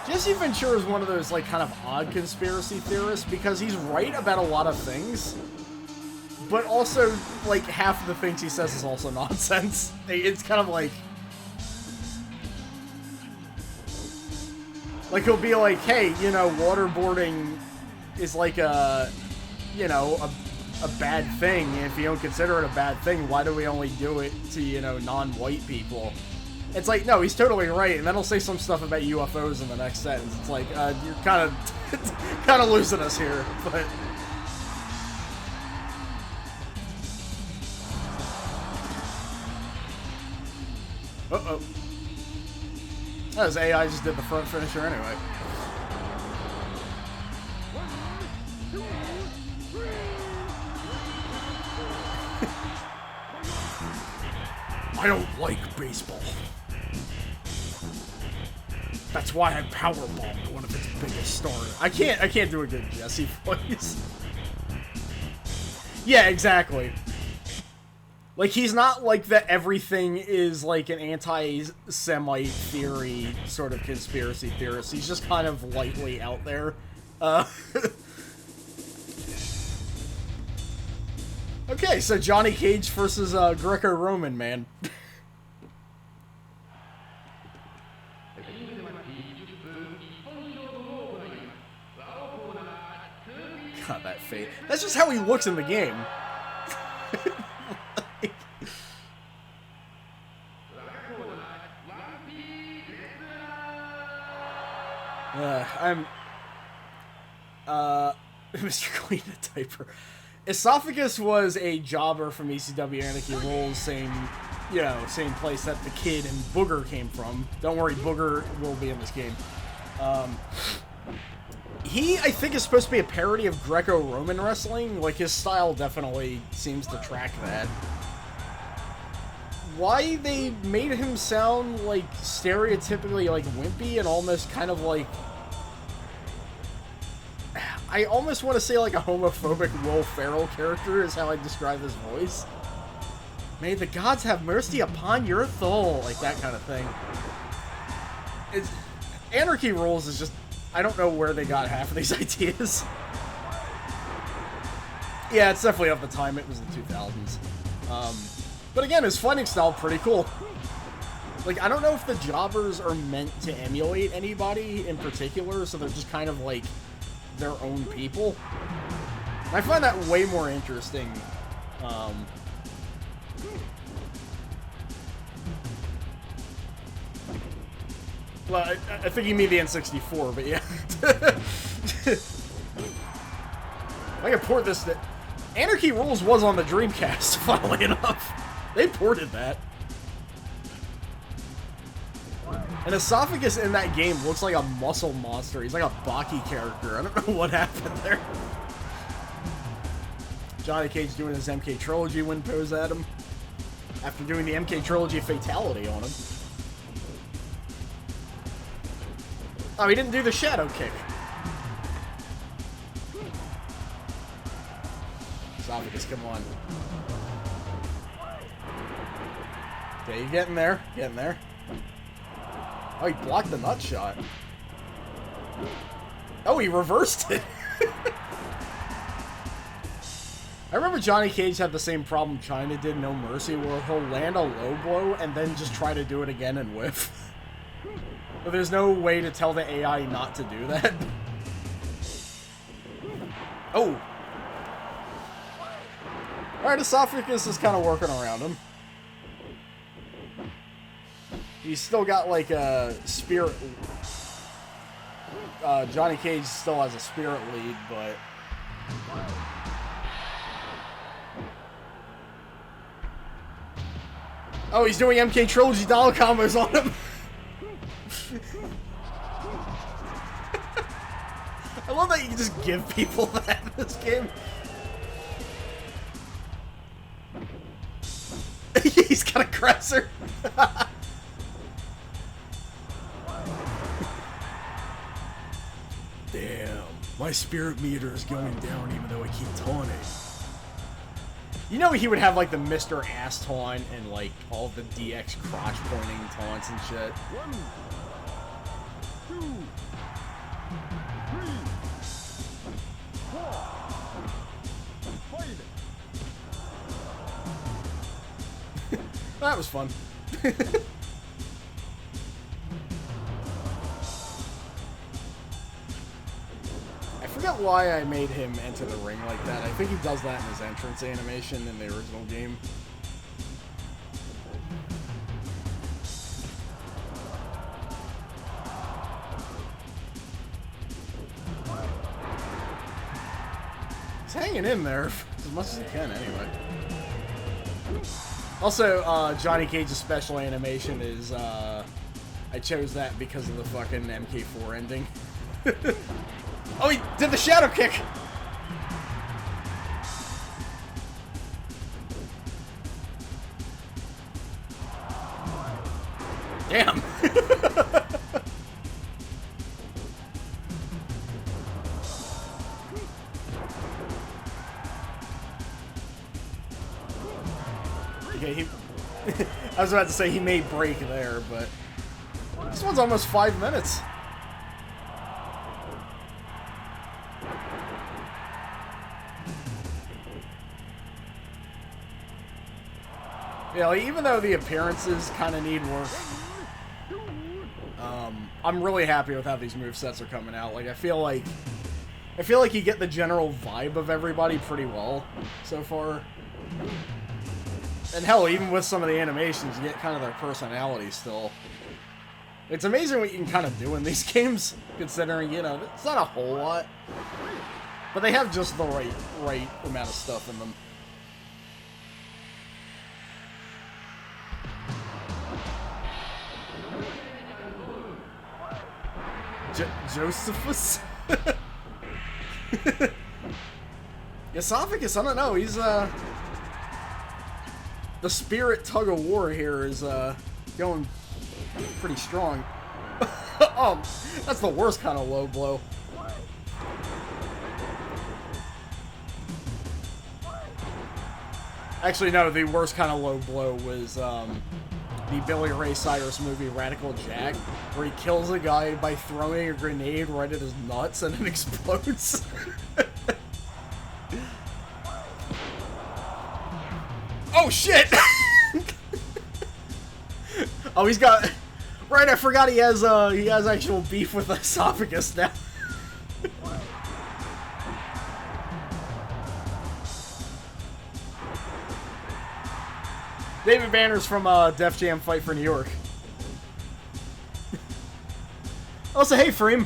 [SPEAKER 1] Jesse Ventura is one of those, like, kind of odd conspiracy theorists, because he's right about a lot of things, but also, like, half of the things he says is also nonsense. It's kind of like... Like, he'll be like, hey, you know, waterboarding is like a, you know, a bad thing, and if you don't consider it a bad thing, why do we only do it to, you know, non-white people? It's like, no, he's totally right, and then he'll say some stuff about UFOs in the next sentence. It's like, you're kind of losing us here, but... Uh-oh. Oh, his AI just did the front finisher anyway. I don't like baseball. That's why I powerbombed one of its biggest stars. I can't do a good Jesse voice. Yeah, exactly. Like, he's not like that everything is like an anti-Semite theory sort of conspiracy theorist. He's just kind of lightly out there. Okay, so Johnny Cage versus Greco-Roman man. God, that face. That's just how he looks in the game. I'm... Mr. Clean the Diaper. Esophagus was a jobber from ECW Anarchy Rules, same place that the Kid and Booger came from. Don't worry, Booger will be in this game. He, I think, is supposed to be a parody of Greco-Roman wrestling. Like, his style definitely seems to track that. Why they made him sound, like, stereotypically, like, wimpy and almost kind of, like... I almost want to say, like, a homophobic Will Ferrell character is how I describe his voice. May the gods have mercy upon your soul. Like, that kind of thing. Anarchy Rules is just... I don't know where they got half of these ideas. Yeah, it's definitely of the time. It was the 2000s. But again, his fighting style pretty cool. Like, I don't know if the jobbers are meant to emulate anybody in particular, so they're just kind of like their own people. I find that way more interesting. Well, I think you mean the N64, but yeah. I can port this. Anarchy Rules was on the Dreamcast, funnily enough. They ported that. And Esophagus in that game looks like a muscle monster. He's like a Baki character. I don't know what happened there. Johnny Cage doing his MK Trilogy win pose at him. After doing the MK Trilogy fatality on him. Oh, he didn't do the shadow kick. Esophagus, come on. Okay, you're getting there. Getting there. Oh, he blocked the nut shot. Oh, he reversed it. I remember Johnny Cage had the same problem China did, No Mercy, where he'll land a low blow and then just try to do it again and whiff. But there's no way to tell the AI not to do that. Oh! Alright, Esophagus is kind of working around him. He's still got, like, a spirit... Johnny Cage still has a spirit lead, but... Oh, he's doing MK Trilogy dollar combos on him! I love that you can just give people that in this game. He's got a crasser. Damn, my spirit meter is going down even though I keep taunting. You know he would have like the Mr. Ass taunt and like all the DX crotch pointing taunts and shit.
[SPEAKER 2] 1, 2, 3, 4. Fight.
[SPEAKER 1] That was fun. I forget why I made him enter the ring like that. I think he does that in his entrance animation in the original game. He's hanging in there as much as he can anyway. Also, Johnny Cage's special animation is, I chose that because of the fucking MK4 ending. Oh, he did the shadow kick! Damn! Okay, I was about to say he may break there, but this one's almost 5 minutes. Yeah, like, even though the appearances kind of need work, I'm really happy with how these movesets are coming out. Like, I feel like you get the general vibe of everybody pretty well so far. And hell, even with some of the animations, you get kind of their personality still. It's amazing what you can kind of do in these games, considering, you know, it's not a whole lot. But they have just the right amount of stuff in them. Josephus? Esophagus, I don't know, he's, the spirit tug of war here is, going pretty strong. Oh, that's the worst kind of low blow. Actually, no, the worst kind of low blow was, the Billy Ray Cyrus movie Radical Jack, where he kills a guy by throwing a grenade right at his nuts and it explodes. Oh shit! Oh, he's got... Right, I forgot he has actual beef with Esophagus now. David Banner's from Def Jam Fight for New York. Also, hey, Freem.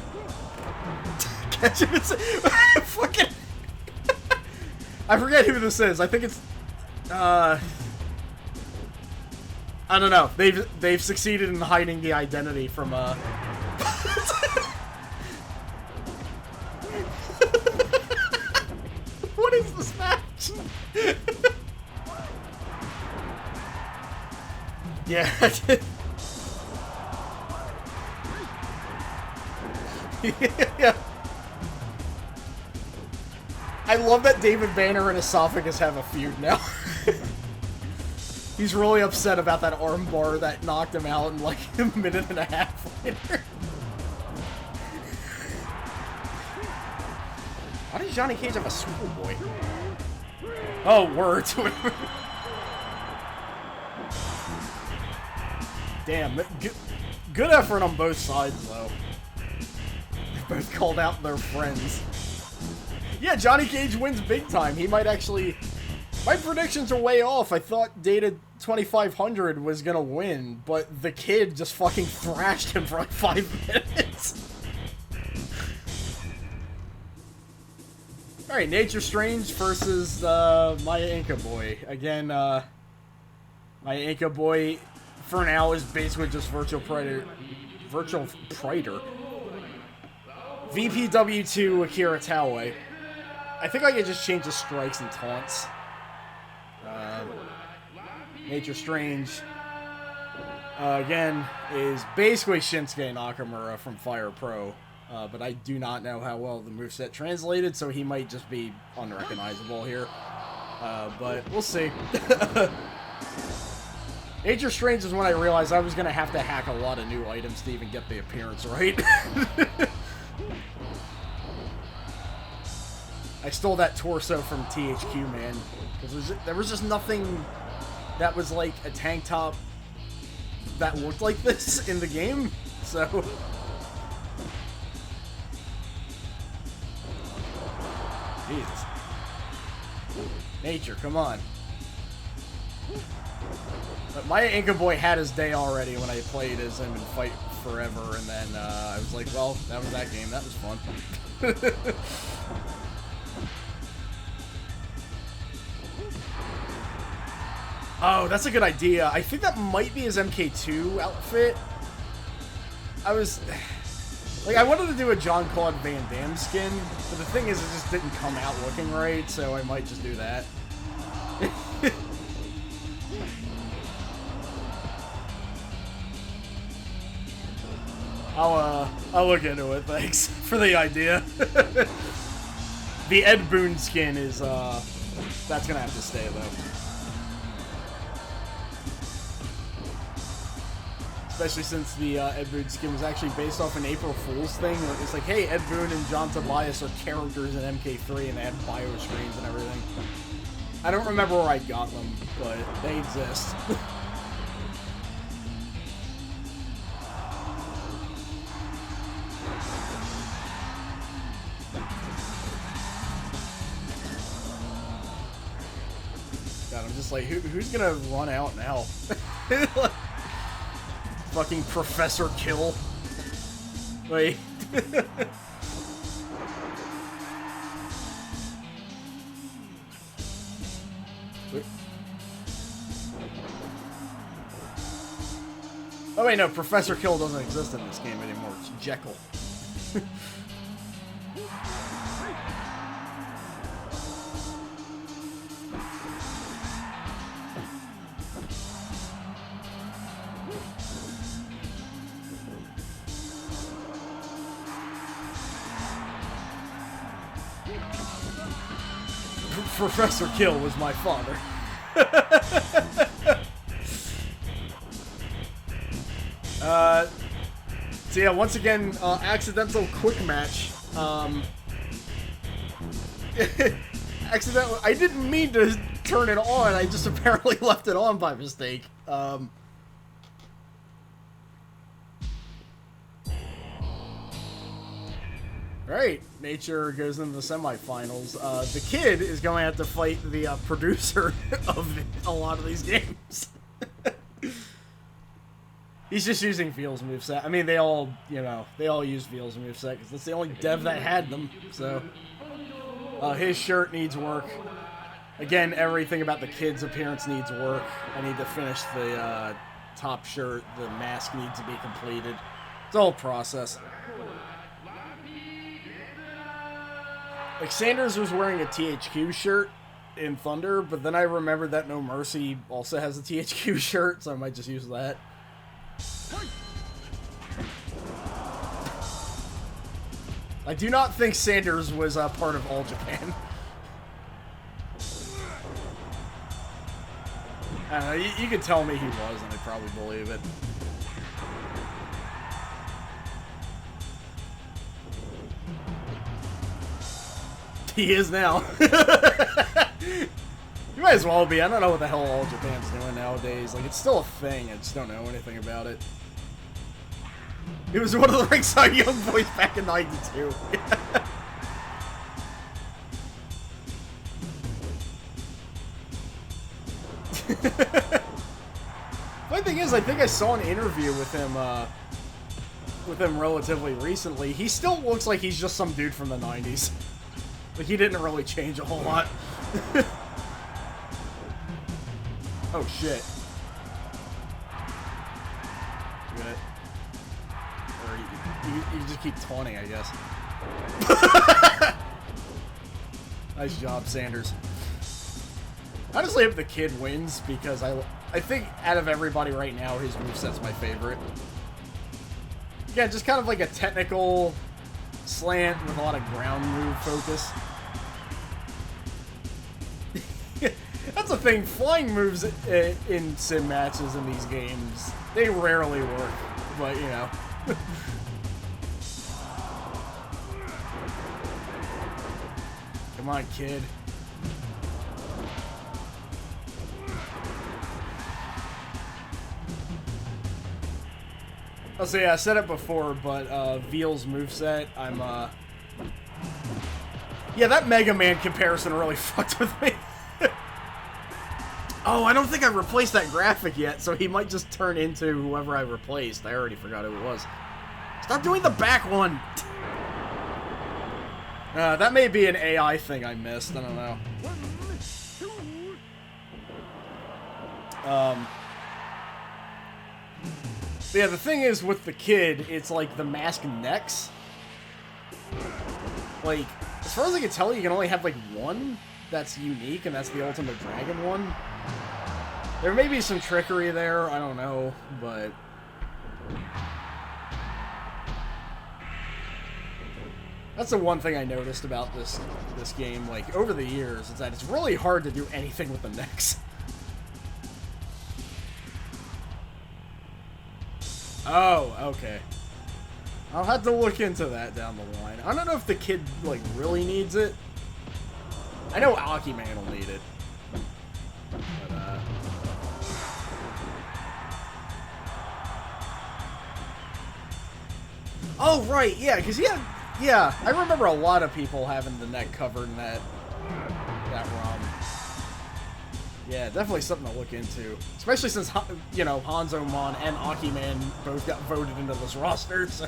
[SPEAKER 1] Catch him. Fucking. I forget who this is. I think it's. I don't know. They've succeeded in hiding the identity from What is this match? Yeah. Yeah. I love that David Banner and Esophagus have a feud now. He's really upset about that armbar that knocked him out in like a minute and a half later. Why does Johnny Cage have a schoolboy? Oh, word to it. Damn, good effort on both sides, though. They both called out their friends. Yeah, Johnny Cage wins big time. He might actually... My predictions are way off. I thought Data 2500 was gonna win, but the kid just fucking thrashed him for like 5 minutes. Alright, Nature Strange versus Maya Inca Boy. Again, Maya Inca Boy... for now is basically just Virtual Predator. VPW2 Akira Taue. I think I could just change the strikes and taunts. Nature Strange, again, is basically Shinsuke Nakamura from Fire Pro. But I do not know how well the moveset translated, so he might just be unrecognizable here. But we'll see. Nature Strange is when I realized I was going to have to hack a lot of new items to even get the appearance right. I stole that torso from THQ, man. Because there was just nothing that was like a tank top that looked like this in the game. So... Jesus. Nature, come on. But Maya Inca Boy had his day already when I played as him in Fight Forever, and then I was like, well, that was that game. That was fun. Oh, that's a good idea. I think that might be his MK2 outfit. I was... Like, I wanted to do a Jean-Claude Van Damme skin, but the thing is, it just didn't come out looking right, so I might just do that. I'll look into it, thanks for the idea. The Ed Boon skin is, that's gonna have to stay, though. Especially since the Ed Boon skin was actually based off an April Fool's thing. Where it's like, hey, Ed Boon and John Tobias are characters in MK3, and they have bio screens and everything. I don't remember where I got them, but they exist. God, I'm just like, who's gonna run out now? Fucking Professor Kill. Wait. Oh wait, no, Professor Kill doesn't exist in this game anymore. It's Jekyll. Professor Kill was my father. So yeah, once again, accidental quick match. Accidental. I didn't mean to turn it on. I just apparently left it on by mistake. Alright, Nature goes into the semifinals. The kid is going to have to fight the producer of a lot of these games. He's just using Veal's moveset. I mean, they all, you know, they all use Veal's moveset because that's the only dev that had them. So, his shirt needs work. Again, everything about the kid's appearance needs work. I need to finish the top shirt. The mask needs to be completed. It's a whole process. Like, Sanders was wearing a THQ shirt in Thunder, but then I remembered that No Mercy also has a THQ shirt, so I might just use that. I do not think Sanders was part of All Japan. I don't know, you could tell me he was, and I'd probably believe it. He is now. You might as well be. I don't know what the hell All Japan's doing nowadays. Like, it's still a thing. I just don't know anything about it. It was one of the Ringside Young Boys back in '92. Funny thing is, I think I saw an interview with him relatively recently. He still looks like he's just some dude from the '90s. Like, he didn't really change a whole lot. Oh, shit. Good. Or you just keep taunting, I guess. Nice job, Sanders. I just hope the kid wins, because I think out of everybody right now, his moveset's my favorite. Yeah, just kind of like a technical slant with a lot of ground move focus. That's the thing, flying moves in sim matches in these games, they rarely work, but you know. Come on, kid. I'll say, I said it before, but Veal's moveset, yeah, that Mega Man comparison really fucked with me. Oh, I don't think I replaced that graphic yet, so he might just turn into whoever I replaced. I already forgot who it was. Stop doing the back one! That may be an AI thing I missed. I don't know. But yeah, the thing is with the kid, it's like the mask necks. Like, as far as I can tell, you can only have like one that's unique, and that's the Ultimate Dragon one. There may be some trickery there, I don't know, but... That's the one thing I noticed about this game, like, over the years, is that it's really hard to do anything with the necks. Oh, okay. I'll have to look into that down the line. I don't know if the kid, like, really needs it. I know Akiman will need it. But, oh, right, yeah, because yeah, I remember a lot of people having the neck covered in that ROM. Yeah, definitely something to look into. Especially since, you know, Hanzo Mon and Aki Man both got voted into this roster, so...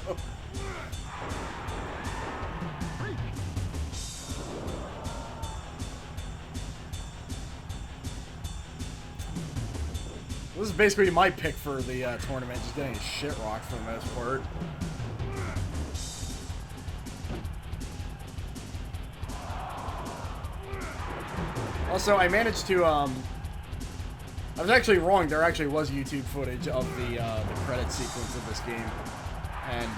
[SPEAKER 1] This is basically my pick for the tournament, just getting his shit rocked for the most part. Also, I managed to, I was actually wrong. There actually was YouTube footage of the credit sequence of this game. And,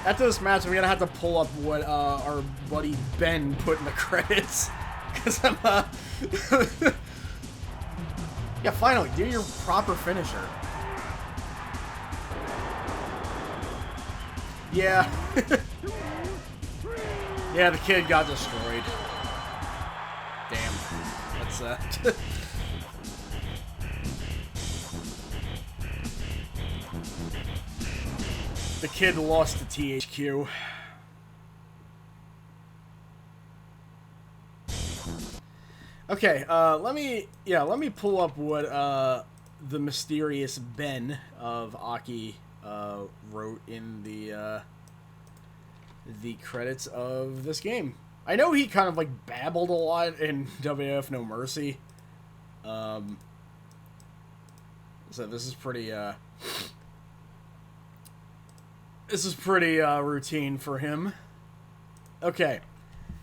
[SPEAKER 1] after this match, I'm gonna have to pull up what, our buddy Ben put in the credits. Because I'm, yeah, finally, do your proper finisher. Yeah. Yeah, the kid got destroyed. Damn. That's, the kid lost to THQ. Okay, let me pull up what, the mysterious Ben of Aki, wrote in the credits of this game. I know he kind of, like, babbled a lot in WF No Mercy. So this is pretty, routine for him. Okay,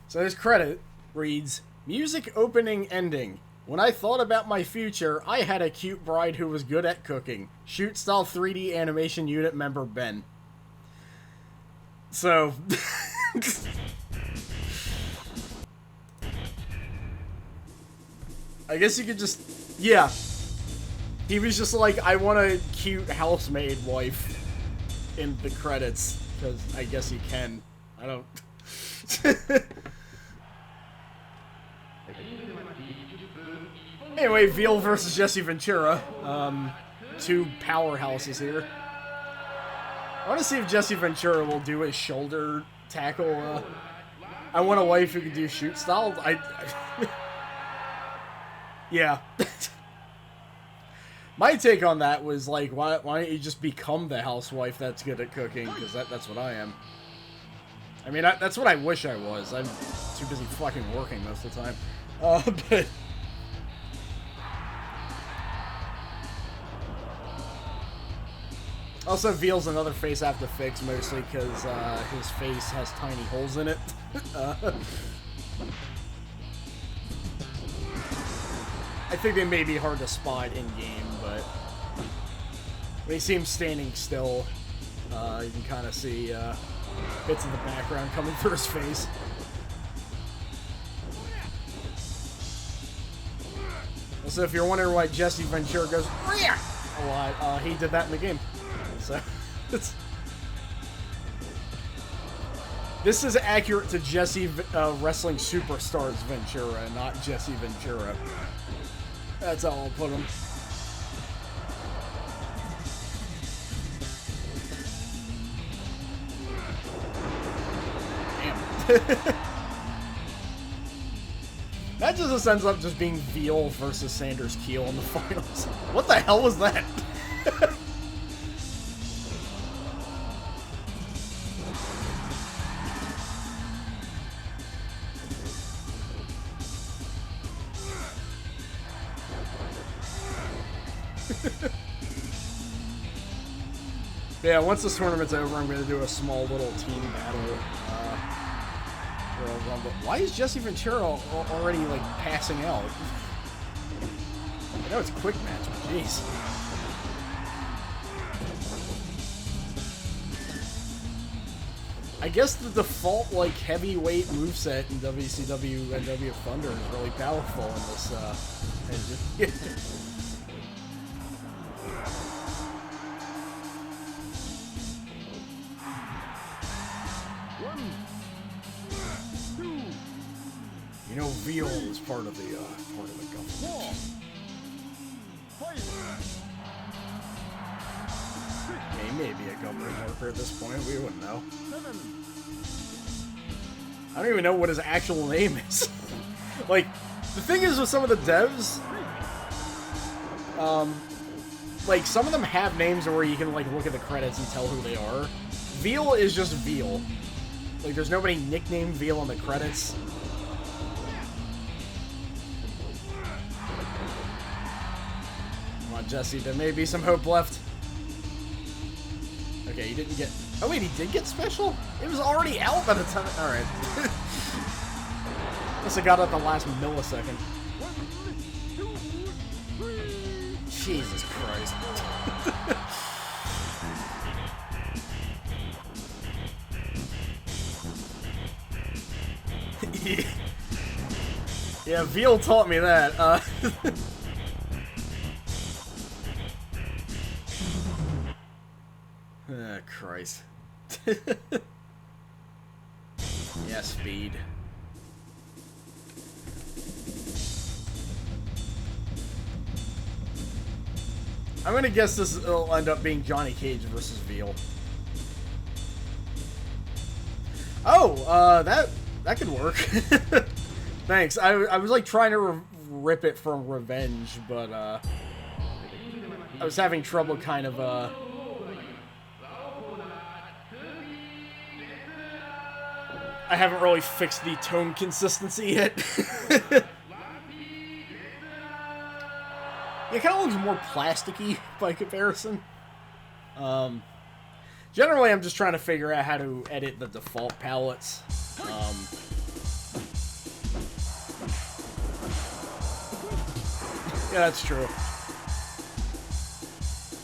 [SPEAKER 1] so his credit reads, "Music opening ending. When I thought about my future, I had a cute bride who was good at cooking. Shoot style 3D animation unit member Ben." So... I guess you could just... Yeah. He was just like, I want a cute housemaid wife in the credits. Because I guess he can. I don't... Anyway, Veal versus Jesse Ventura. Two powerhouses here. I want to see if Jesse Ventura will do a shoulder tackle. I want a wife who can do shoot style. Yeah. My take on that was like, why don't you just become the housewife that's good at cooking? Because that's what I am. I mean, that's what I wish I was. I'm too busy fucking working most of the time. But... Also, Veal's another face I have to fix, mostly because his face has tiny holes in it. I think they may be hard to spot in-game, but when you see him standing still, you can kind of see bits in the background coming through his face. Also, if you're wondering why Jesse Ventura goes a lot, he did that in the game. So, this is accurate to Jesse Wrestling Superstars Ventura, not Jesse Ventura. That's how I'll put him. Damn. That just ends up just being Veal versus Sanders Keel in the finals. What the hell was that? Yeah, once this tournament's over, I'm going to do a small little team battle. Why is Jesse Ventura already, like, passing out? I know it's a quick match, but jeez. I guess the default, like, heavyweight moveset in WCW and WF Thunder is really powerful in this, engine.
[SPEAKER 2] 1, 2,
[SPEAKER 1] You know, Veal is part of the government.
[SPEAKER 2] 4, 5, 6.
[SPEAKER 1] Yeah, he may be a government worker at this point. We wouldn't know.
[SPEAKER 2] 7.
[SPEAKER 1] I don't even know what his actual name is. Like, the thing is with some of the devs, like, some of them have names where you can, like, look at the credits and tell who they are. Veal is just Veal. Like, there's nobody nicknamed Veal in the credits. Come on, Jesse, there may be some hope left. Okay, he didn't get... Oh, wait, he did get special? It was already out by the time... Alright. Must have got it at the last millisecond. Jesus Christ. Yeah, Veal taught me that. Oh, Christ. Yeah, speed. I'm gonna guess this will end up being Johnny Cage versus Veal. Oh, that could work. Thanks. I was like trying to rip it from Revenge, but I was having trouble kind of I haven't really fixed the tone consistency yet. It kind of looks more plasticky by comparison. Generally, I'm just trying to figure out how to edit the default palettes. Yeah, that's true.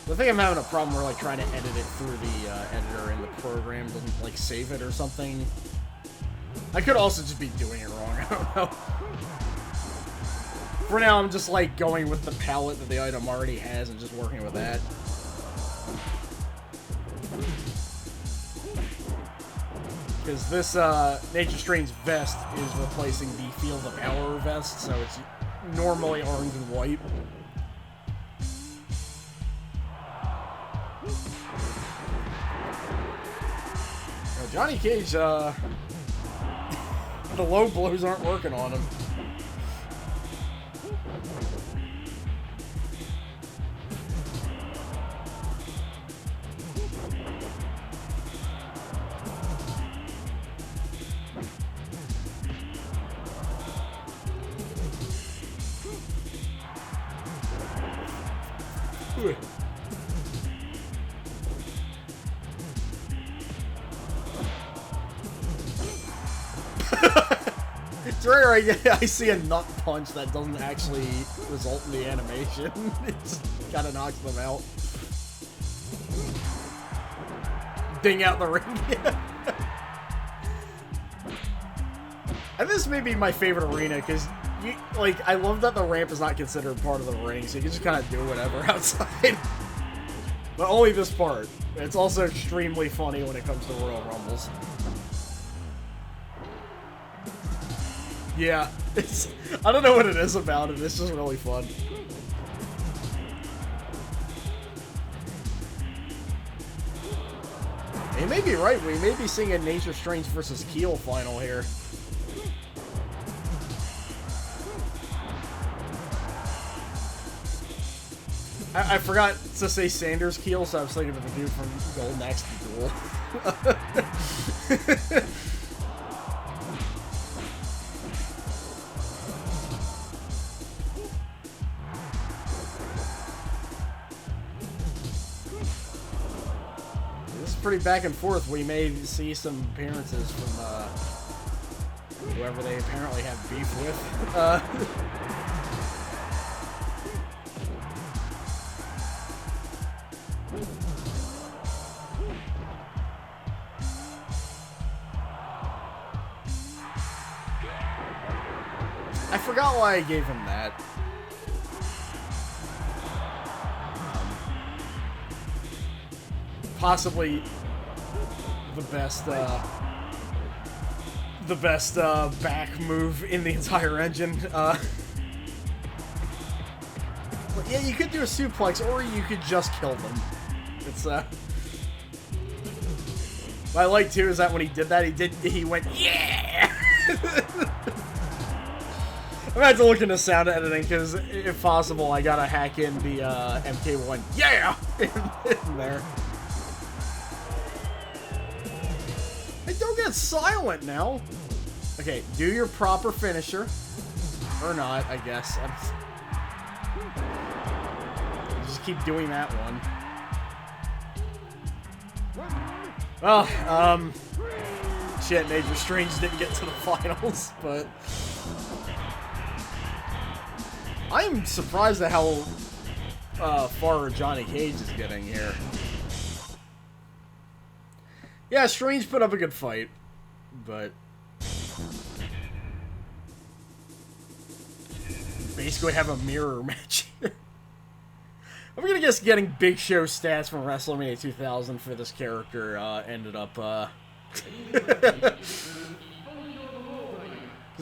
[SPEAKER 1] The thing I'm having a problem where, like, trying to edit it through the editor in the program doesn't, like, save it or something. I could also just be doing it wrong, I don't know. For now, I'm just, like, going with the palette that the item already has and just working with that. Because this Nature Strain's vest is replacing the Field of Power vest, so it's normally orange and white. Now, Johnny Cage, the low blows aren't working on him. It's rare I see a nut punch that doesn't actually result in the animation. It just kind of knocks them out. Ding out the ring. And this may be my favorite arena, because like, I love that the ramp is not considered part of the ring, so you can just kind of do whatever outside. But only this part. It's also extremely funny when it comes to Royal Rumbles. Yeah, I don't know what it is about it, it's just really fun. You may be right, we may be seeing a Nature Strange versus Keel final here. I forgot to say Sanders Keel, so I was thinking of the dude from Golden Axe Duel. This is pretty back and forth. We may see some appearances from whoever they apparently have beef with. I forgot why I gave him that. Possibly the best back move in the entire engine. But yeah, you could do a suplex, or you could just kill them. It's what I like too is that when he did that, he went, yeah! I'm gonna have to look into sound editing because, if possible, I gotta hack in the MK1. Yeah, in there. Hey, don't get silent now. Okay, do your proper finisher, or not, I guess. Just keep doing that one. Well, shit, Major Strange didn't get to the finals, but I'm surprised at how far Johnny Cage is getting here. Yeah, Strange put up a good fight, but basically have a mirror match here. I'm gonna guess getting Big Show stats from WrestleMania 2000 for this character ended up because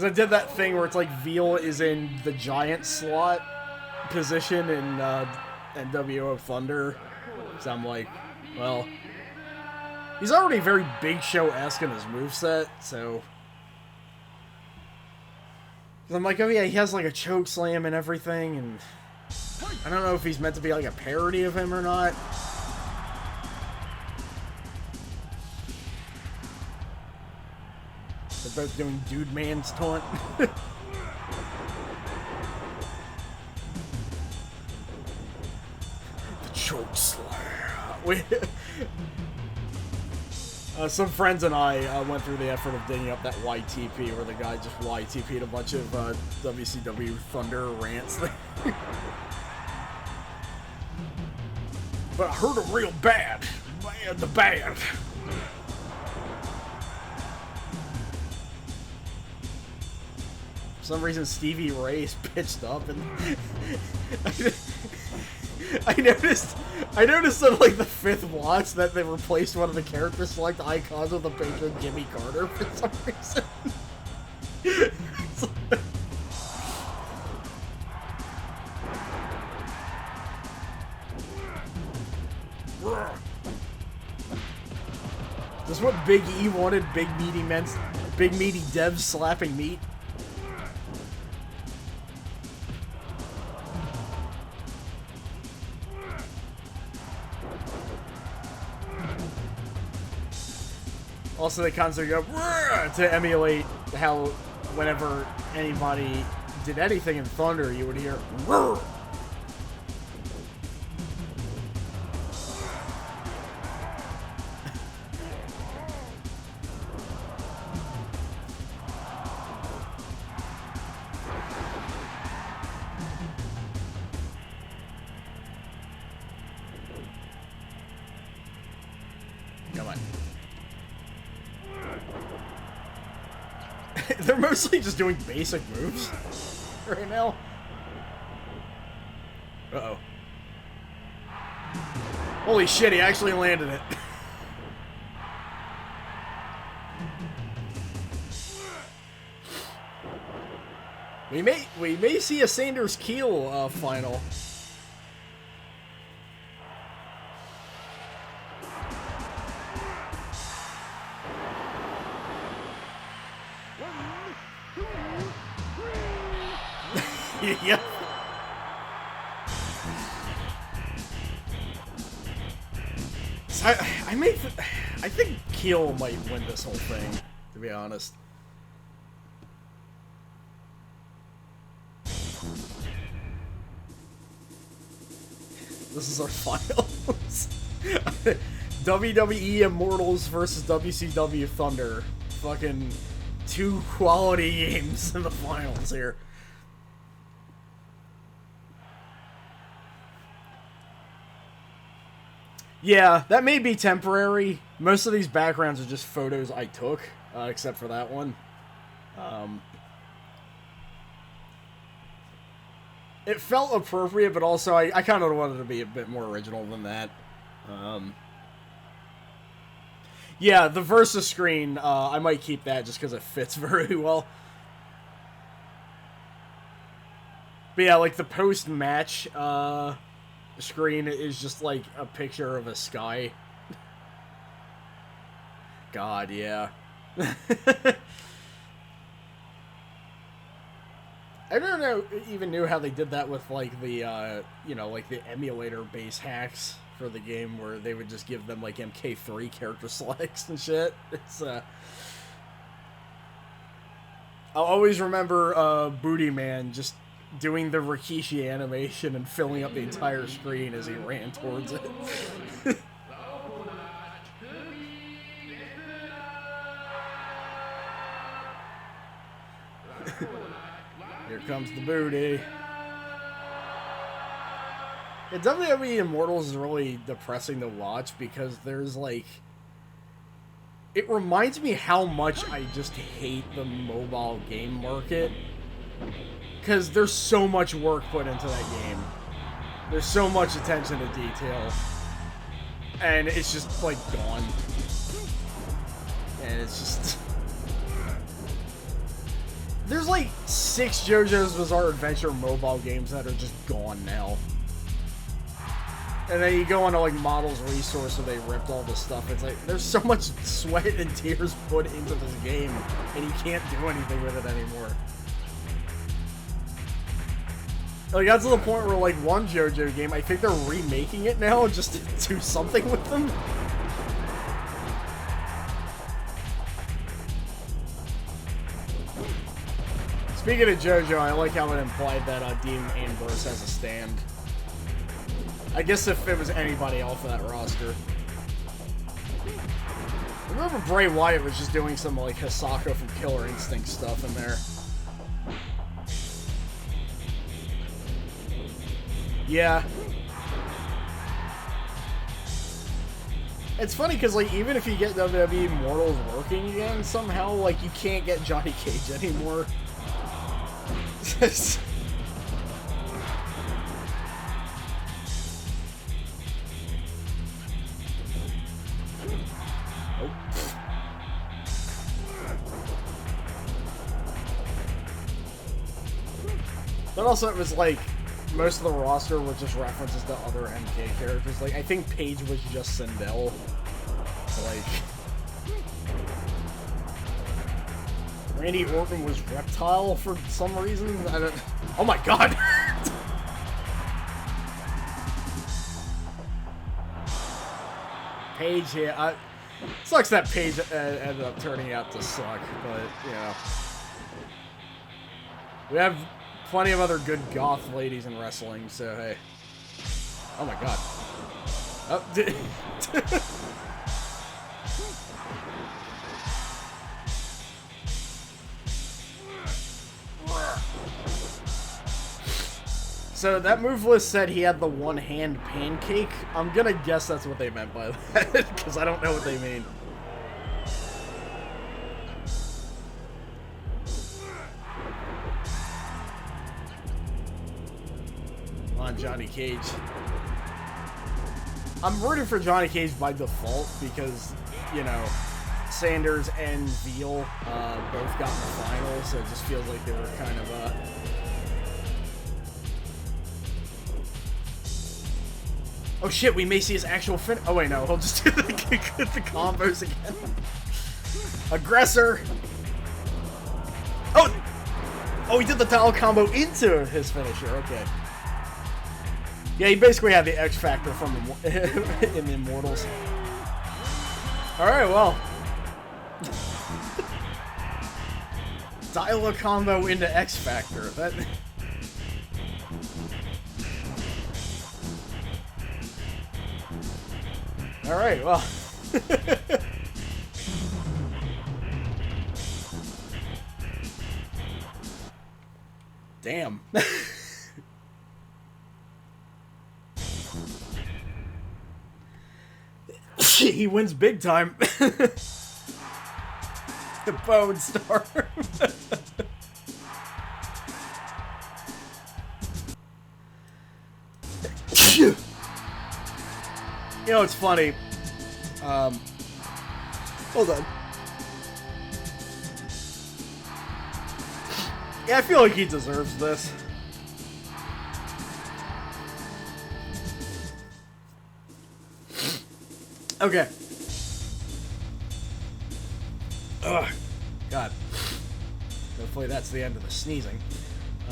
[SPEAKER 1] I did that thing where it's like Veal is in the giant slot position in NWO Thunder. So I'm like, well, he's already very Big Show-esque in his moveset, so I'm like, oh yeah, he has like a choke slam and everything, and I don't know if he's meant to be like a parody of him or not. They're both doing Dude Man's taunt. The choke slam. Some friends and I went through the effort of digging up that YTP where the guy just YTP'd a bunch of WCW Thunder rants. But I heard him real bad. Man, the band. For some reason, Stevie Ray's pitched up, and I noticed on like the 5th watch that they replaced one of the character select icons with a picture of Jimmy Carter for some reason. This is what Big E wanted, big meaty devs slapping meat. Also, they constantly go to emulate how whenever anybody did anything in Thunder, you would hear Rrr! Come on. They're mostly just doing basic moves right now. Uh-oh. Holy shit, he actually landed it. We may see a Sanders Keel final. Yep. So I think Keel might win this whole thing, to be honest. This is our finals. WWE Immortals versus WCW Thunder. Fucking 2 quality games in the finals here. Yeah, that may be temporary. Most of these backgrounds are just photos I took, except for that one. It felt appropriate, but also I kind of wanted to be a bit more original than that. Yeah, the Versus screen, I might keep that just because it fits very well. But yeah, like the post-match screen is just like a picture of a sky. God, yeah. I don't know, even knew how they did that with like the, you know, like the emulator-based hacks for the game, where they would just give them like MK3 character selects and shit. It's I'll always remember Booty Man just doing the Rikishi animation and filling up the entire screen as he ran towards it. Here comes the booty. Yeah, WWE Immortals is really depressing to watch because there's like... It reminds me how much I just hate the mobile game market. Because there's so much work put into that game. There's so much attention to detail. And it's just like gone. And it's just... There's like 6 JoJo's Bizarre Adventure mobile games that are just gone now. And then you go onto like Models Resource where they ripped all this stuff. It's like, there's so much sweat and tears put into this game, and you can't do anything with it anymore. Like, got to the point where like one JoJo game, I think they're remaking it now just to do something with them. Speaking of JoJo, I like how it implied that Dean Ambrose has a stand. I guess if it was anybody off that roster. I remember Bray Wyatt was just doing some like Hisako from Killer Instinct stuff in there. Yeah. It's funny because like even if you get WWE Immortals working again, somehow like you can't get Johnny Cage anymore. But also it was like, most of the roster were just references to other MK characters. Like, I think Paige was just Sindel. Like... Randy Orton was Reptile for some reason. I don't... Oh my god! Paige here. Sucks that Paige ended up turning out to suck, but, you know. We have plenty of other good goth ladies in wrestling, so hey. Oh my god. Oh, So that move list said he had the one-hand pancake. I'm gonna guess that's what they meant by that, because I don't know what they mean. On Johnny Cage. I'm rooting for Johnny Cage by default because, you know, Sanders and Veal both got in the finals, so it just feels like they were kind of Oh shit, we may see his actual fin- Oh wait, no, he'll just do the combos again. Aggressor! Oh! Oh, he did the dial combo into his finisher, okay. Yeah, he basically had the X Factor from in the Immortals. Alright, well. Dial a combo into X Factor. That... Alright, well. Damn. He wins big time. The Bone Storm. You know, it's funny. Hold on. Yeah, I feel like he deserves this. Okay. Ugh. God. Hopefully that's the end of the sneezing.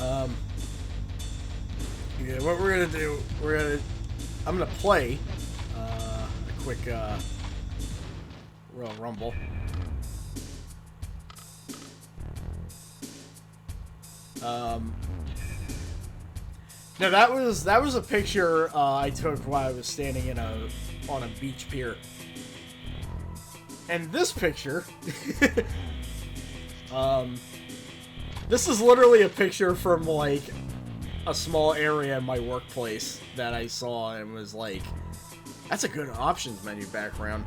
[SPEAKER 1] Yeah, what we're gonna do, I'm gonna play a quick Royal Rumble. No, that was a picture I took while I was standing on a beach pier. And this picture, this is literally a picture from like a small area in my workplace that I saw and was like, that's a good options menu background.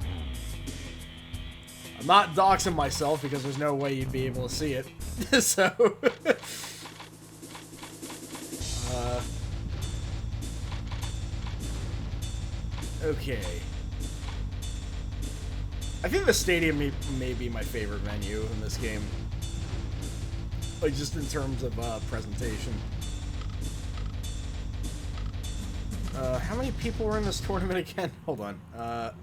[SPEAKER 1] I'm not doxing myself because there's no way you'd be able to see it. So, okay. I think the stadium may be my favorite menu in this game. Like, just in terms of presentation. How many people were in this tournament again? Hold on. 4,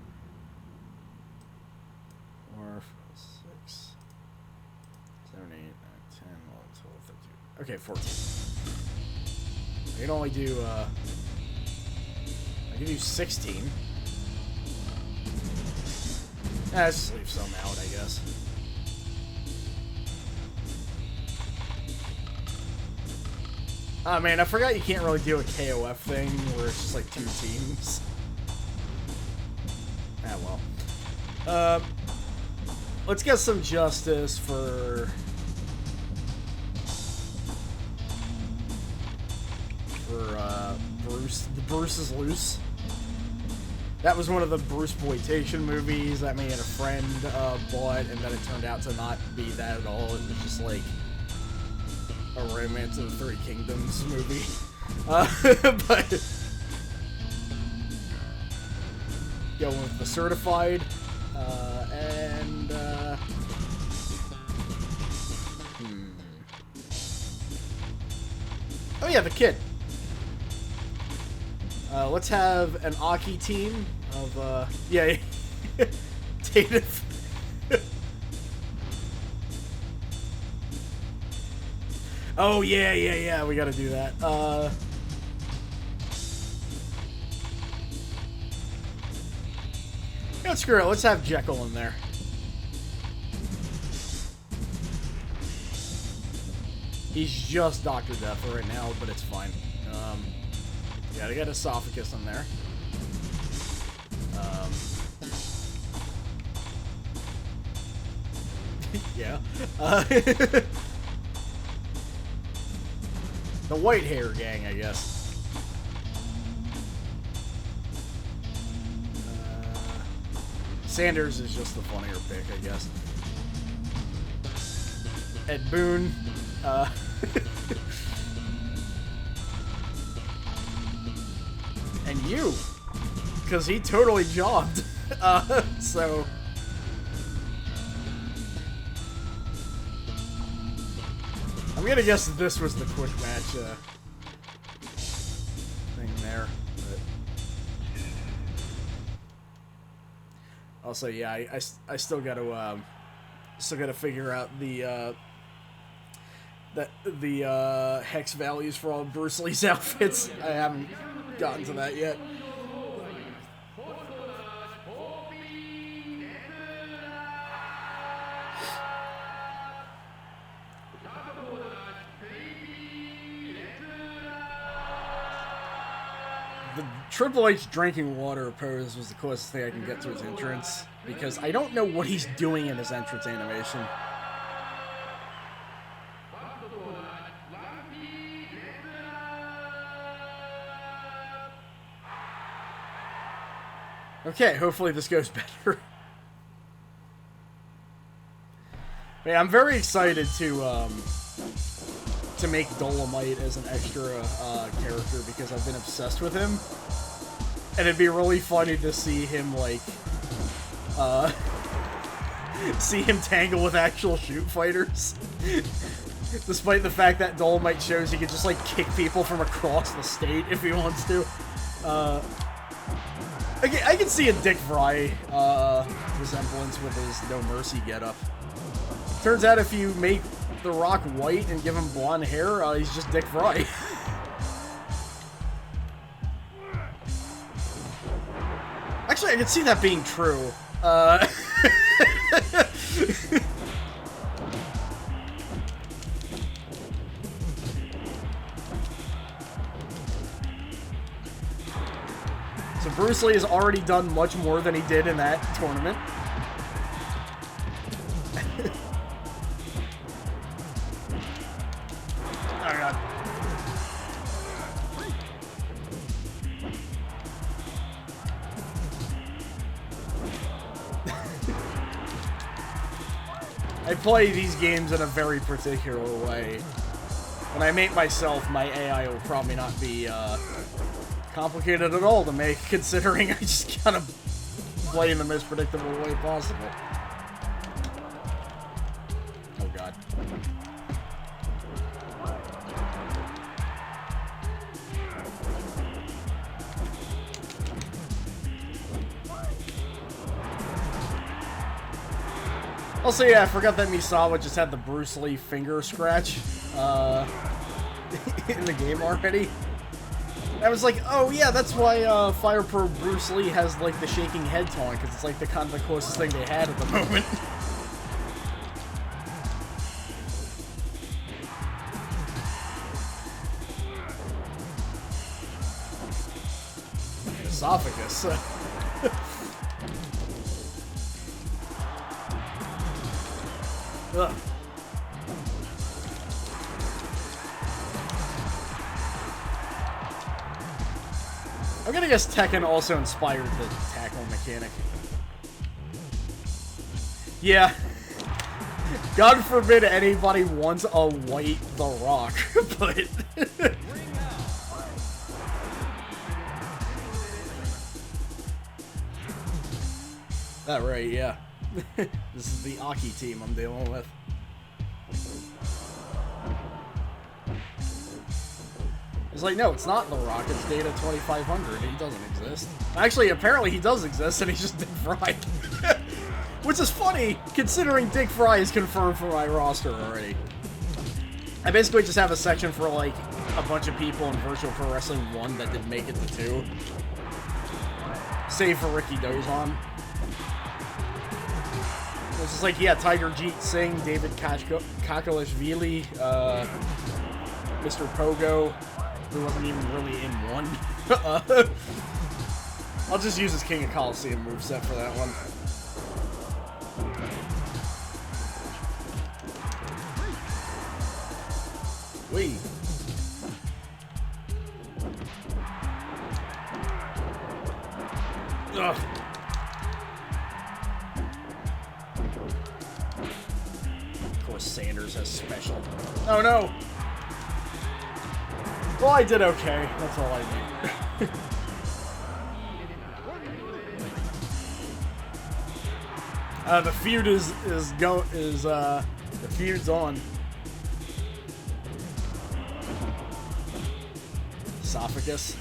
[SPEAKER 1] 6, 7, 8, 9, 10, 11, 12, 13. Okay, 14. I can only do, I can do 16. Let's just leave some out, I guess. Oh man, I forgot you can't really do a KOF thing where it's just like 2 teams. Ah well. Let's get some justice for Bruce. The Bruce is Loose. That was one of the Bruce Boytation movies that me and a friend bought, and then it turned out to not be that at all. It was just like a Romance of the Three Kingdoms movie. But going with the Certified, and oh yeah, the kid. Let's have an Aki team of, yeah, Tative. Oh, yeah, we gotta do that. Yeah, screw it, let's have Jekyll in there. He's just Dr. Death right now, but it's fine. Gotta get Esophagus in there. Yeah. The white hair gang, I guess. Sanders is just the funnier pick, I guess. Ed Boon. And you, because he totally jobbed. So I'm gonna guess that this was the quick match thing there. But also, yeah, I still gotta figure out the hex values for all Bruce Lee's outfits. I haven't gotten to that yet. The Triple H drinking water pose was the closest thing I can get to his entrance, because I don't know what he's doing in his entrance animation. Okay, hopefully this goes better. But yeah, I'm very excited to make Dolomite as an extra character, because I've been obsessed with him. And it'd be really funny to see him, like, see him tangle with actual shoot fighters. Despite the fact that Dolomite shows he can just, like, kick people from across the state if he wants to. I can see a Dick Fry resemblance with his No Mercy getup. Turns out if you make The Rock white and give him blonde hair, he's just Dick Fry. Actually, I can see that being true. So Bruce Lee has already done much more than he did in that tournament. Oh god. I play these games in a very particular way. When I make myself, my AI will probably not be complicated at all to make, considering I just kind of play in the most predictable way possible. Oh god. Also, yeah, I forgot that Misawa just had the Bruce Lee finger scratch in the game already. I was like, oh yeah, that's why Fire Pro Bruce Lee has like the shaking head taunt, because it's like the kind of the closest thing they had at the moment. Esophagus. Ugh. I'm gonna guess Tekken also inspired the tackle mechanic. Yeah. God forbid anybody wants a white The Rock, but... That right, yeah. This is the Aki team I'm dealing with. It's like, no, it's not The Rock, it's Data 2500, he doesn't exist. Actually, apparently he does exist, and he's just Dick Fry. Which is funny, considering Dick Fry is confirmed for my roster already. I basically just have a section for, like, a bunch of people in Virtual Pro Wrestling 1 that didn't make it to 2. Save for Ricky Dozon. It's just like, yeah, Tiger Jeet Singh, David Kakalashvili, Mr. Pogo, who wasn't even really in 1. I'll just use his King of Coliseum moveset for that one. Wee. Ugh. Of course, Sanders has special. Oh no! Well, I did okay. That's all I need. The feud the feud's on. Esophagus.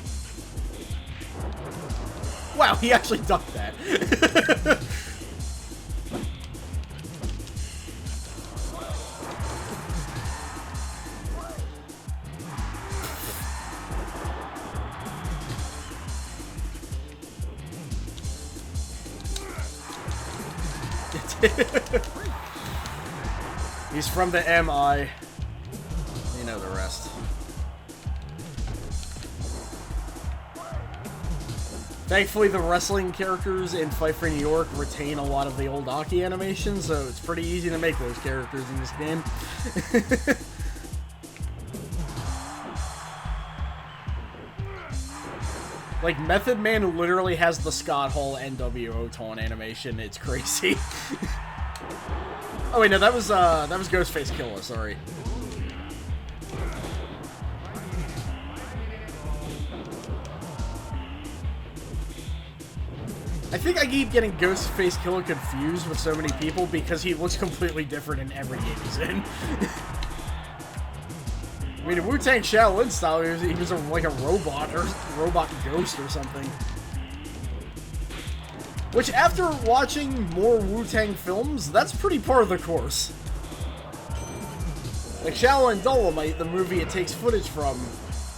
[SPEAKER 1] Wow, he actually ducked that. He's from the MI. You know the rest. Thankfully, the wrestling characters in Fight for New York retain a lot of the old Aki animations, so it's pretty easy to make those characters in this game. Like, Method Man literally has the Scott Hall NWO taunt animation. It's crazy. Oh wait, no, that was Ghostface Killer, sorry. I think I keep getting Ghostface Killer confused with so many people because he looks completely different in every game he's in. I mean, in Wu-Tang Shaolin style, he was like a robot or robot ghost or something. Which, after watching more Wu-Tang films, that's pretty par of the course. Like Shaolin Dolomite, the movie it takes footage from,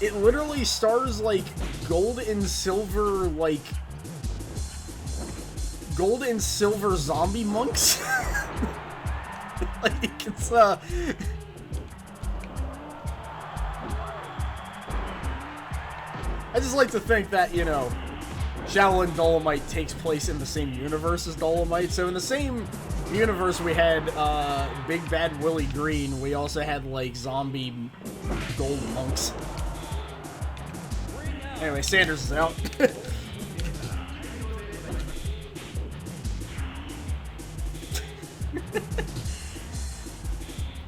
[SPEAKER 1] it literally stars like gold and silver zombie monks. Like it's I just like to think that, you know, Shaolin Dolomite takes place in the same universe as Dolomite. So in the same universe we had Big Bad Willie Green, we also had like zombie gold monks. Anyway, Sanders is out.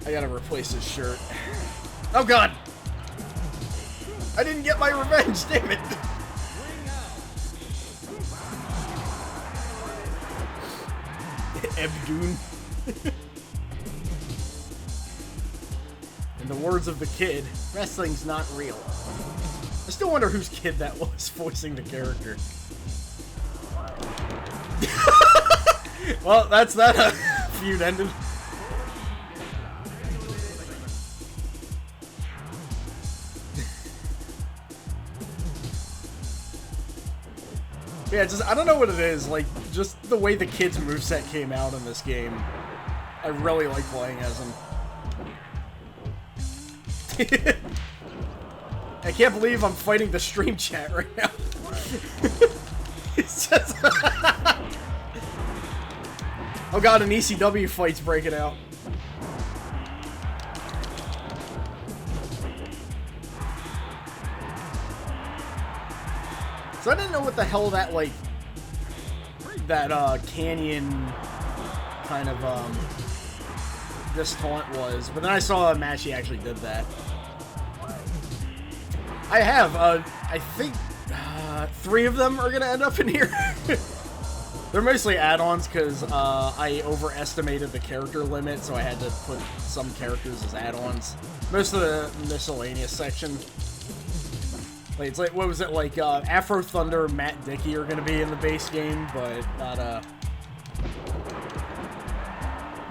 [SPEAKER 1] I gotta replace his shirt. Oh god! I didn't get my revenge, damn it! Ebdoon. In the words of the kid, wrestling's not real. I still wonder whose kid that was voicing the character. Well, that's that feud ended. Yeah, just, I don't know what it is, like, just the way the kid's moveset came out in this game. I really like playing as him. I can't believe I'm fighting the stream chat right now. It's just... Oh god, an ECW fight's breaking out. So I didn't know what the hell that, like, that, canyon kind of, this taunt was. But then I saw a match he actually did that. I have, I think, 3 of them are gonna end up in here. They're mostly add-ons because, I overestimated the character limit, so I had to put some characters as add-ons. Most of the miscellaneous section. Like, it's like, what was it, like, Afro Thunder, Matt Dickey are gonna be in the base game, but not,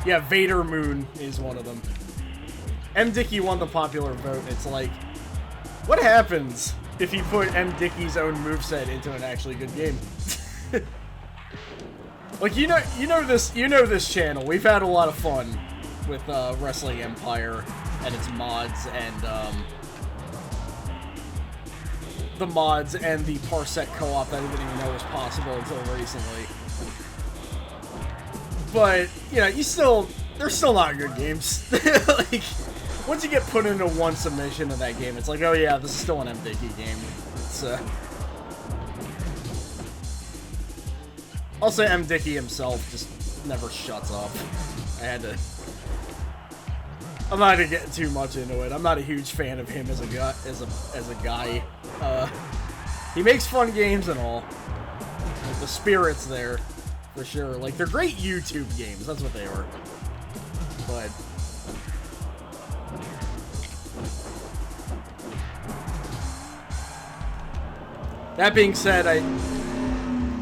[SPEAKER 1] yeah, Vader Moon is one of them. M. Dickey won the popular vote. It's like, what happens if you put M. Dickey's own moveset into an actually good game? Like, you know this channel. We've had a lot of fun with, Wrestling Empire and its mods and, the mods and the Parsec co-op that I didn't even know was possible until recently. But, you know, they're still not good games. Like, once you get put into one submission in that game, it's like, oh yeah, this is still an M. Dickey game. It's, also, M. Dickey himself just never shuts up. I'm not gonna get too much into it. I'm not a huge fan of him as a guy. He makes fun games and all. Like, the spirit's there, for sure. Like, they're great YouTube games. That's what they are. But that being said,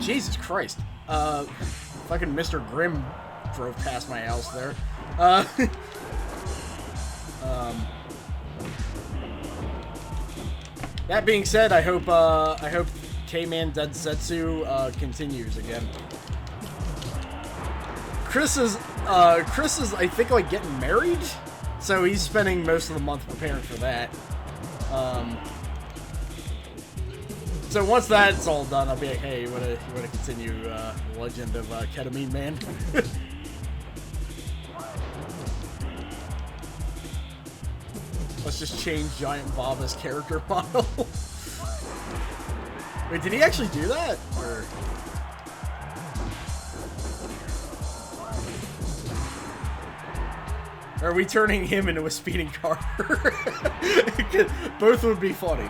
[SPEAKER 1] Jesus Christ. Fucking Mr. Grimm drove past my house there. That being said, I hope K-Man Densetsu continues again. Chris is I think like getting married, so he's spending most of the month preparing for that. So once that's all done, I'll be like, hey, you wanna continue Legend of Ketamine Man? Let's just change Giant Baba's character model. Wait, did he actually do that? Or... are we turning him into a speeding car? Both would be funny.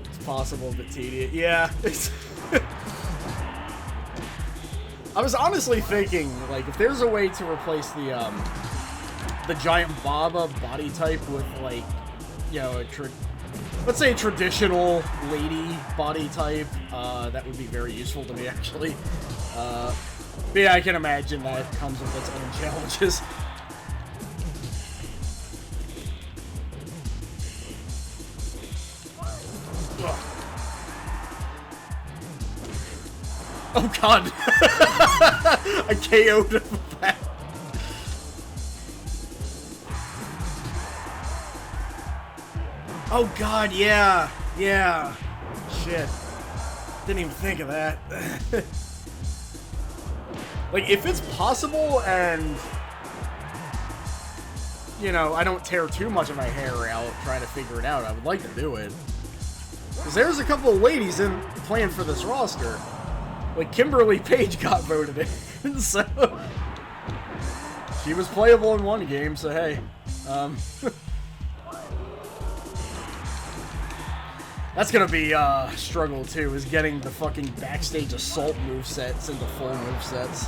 [SPEAKER 1] It's possible, but tedious. Yeah. I was honestly thinking, like, if there's a way to replace the Giant Baba body type with, like, you know, let's say a traditional lady body type, that would be very useful to me, actually. But yeah, I can imagine that comes with its own challenges. Ugh. Oh god! I KO'd him with that. Oh god, yeah! Yeah! Shit. Didn't even think of that. Like, if it's possible and, you know, I don't tear too much of my hair out trying to figure it out, I would like to do it. Because there's a couple of ladies playing for this roster. Like, Kimberly Page got voted in, so... She was playable in one game, so hey. That's gonna be a struggle too, is getting the fucking backstage assault movesets into full movesets.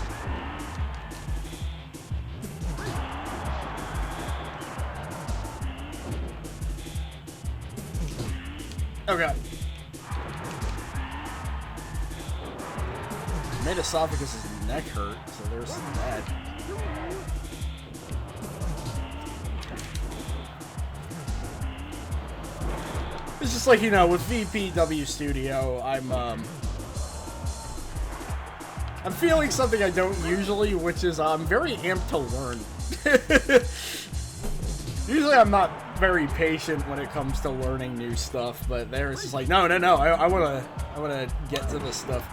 [SPEAKER 1] Oh god. Made Esophagus' neck hurt, so there's that. It's just like, you know, with VPW Studio, I'm feeling something I don't usually, which is I'm very amped to learn. Usually I'm not very patient when it comes to learning new stuff, but there it's just like, no, I wanna get to this stuff.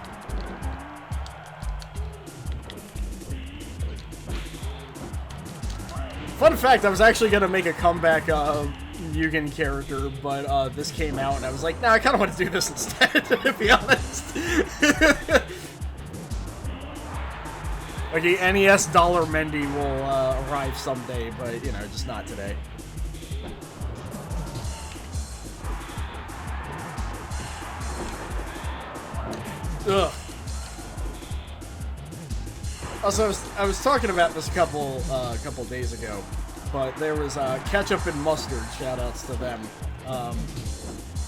[SPEAKER 1] Fun fact, I was actually gonna make a comeback Mugen character, but this came out and I was like, nah, I kinda want to do this instead, to be honest. Like, the NES Dollar Mendy will arrive someday, but, you know, just not today. Ugh. Also, I was talking about this a couple days ago, but there was Ketchup and Mustard, shoutouts to them.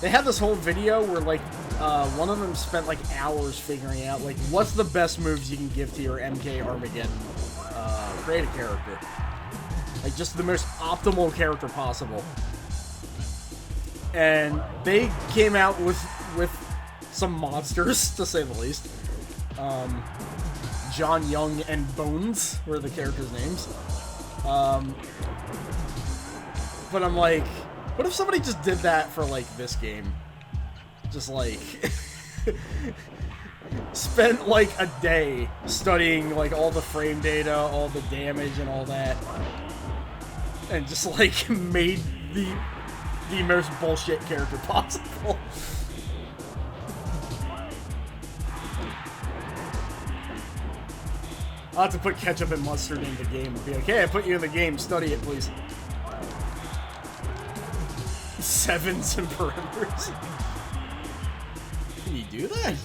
[SPEAKER 1] They had this whole video where, like, one of them spent, like, hours figuring out, like, what's the best moves you can give to your MK Armageddon creative character. Like, just the most optimal character possible. And they came out with some monsters, to say the least. John Young and Bones were the characters' names. But I'm like, what if somebody just did that for, like, this game? Just, like, spent, like, a day studying, like, all the frame data, all the damage and all that, and just, like, made the most bullshit character possible. I'll have to put Ketchup and Mustard in the game and be like, hey, I put you in the game, study it, please. Sevens and perimeters. Can you do that?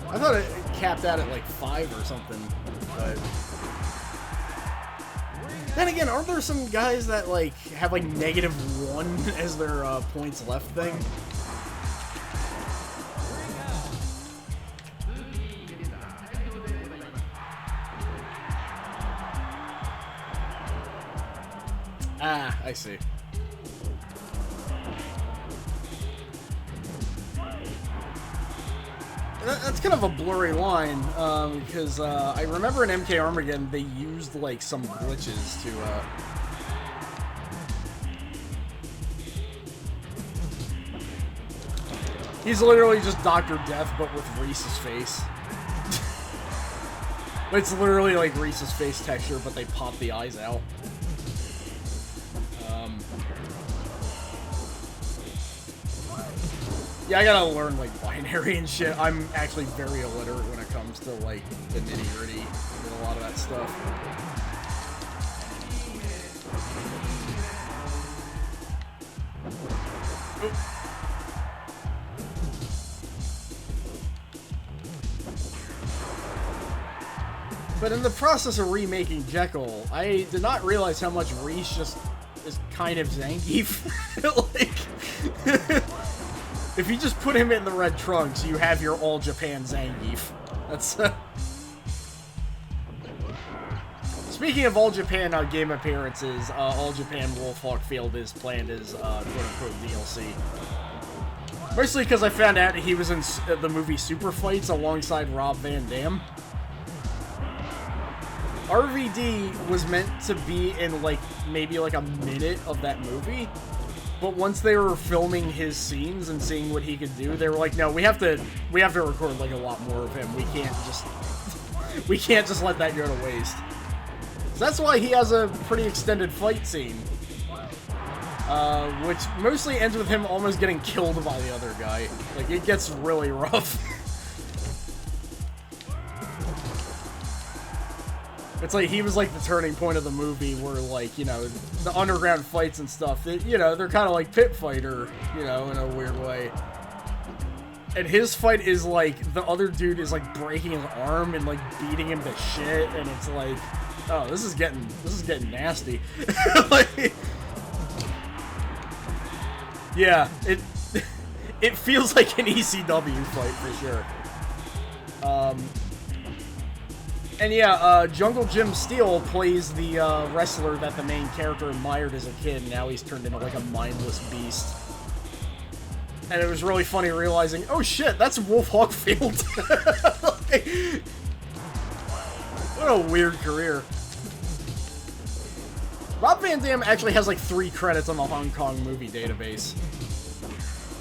[SPEAKER 1] I thought it capped out at like 5 or something, but... Then again, aren't there some guys that like have like -1 as their points left thing? Ah, I see. That's kind of a blurry line, because I remember in MK Armageddon they used like some glitches to He's literally just Dr. Death, but with Reese's face. It's literally like Reese's face texture, but they pop the eyes out. Yeah, I gotta learn, like, binary and shit. I'm actually very illiterate when it comes to, like, the nitty-gritty with a lot of that stuff. But in the process of remaking Jekyll, I did not realize how much Reese just is kind of Zangief. Like... If you just put him in the red trunks, you have your all-Japan Zangief. That's Speaking of All Japan game appearances, All Japan Wolfhawk failed his planned his quote-unquote DLC. Mostly because I found out he was in the movie Super Fights alongside Rob Van Dam. RVD was meant to be in, like, maybe like a minute of that movie. But once they were filming his scenes and seeing what he could do, they were like, no, we have to record, like, a lot more of him. We can't just let that go to waste. So that's why he has a pretty extended fight scene. Which mostly ends with him almost getting killed by the other guy. Like, it gets really rough. It's like, he was like the turning point of the movie where, like, you know, the underground fights and stuff, you know, they're kind of like Pit Fighter, you know, in a weird way. And his fight is like, the other dude is like breaking his arm and like beating him to shit, and it's like, oh, this is getting nasty. Like, yeah, it feels like an ECW fight for sure. And yeah, Jungle Jim Steele plays the wrestler that the main character admired as a kid, and now he's turned into like a mindless beast. And it was really funny realizing, oh shit, that's Wolfhawk Field. Like, what a weird career. Rob Van Dam actually has like 3 credits on the Hong Kong movie database,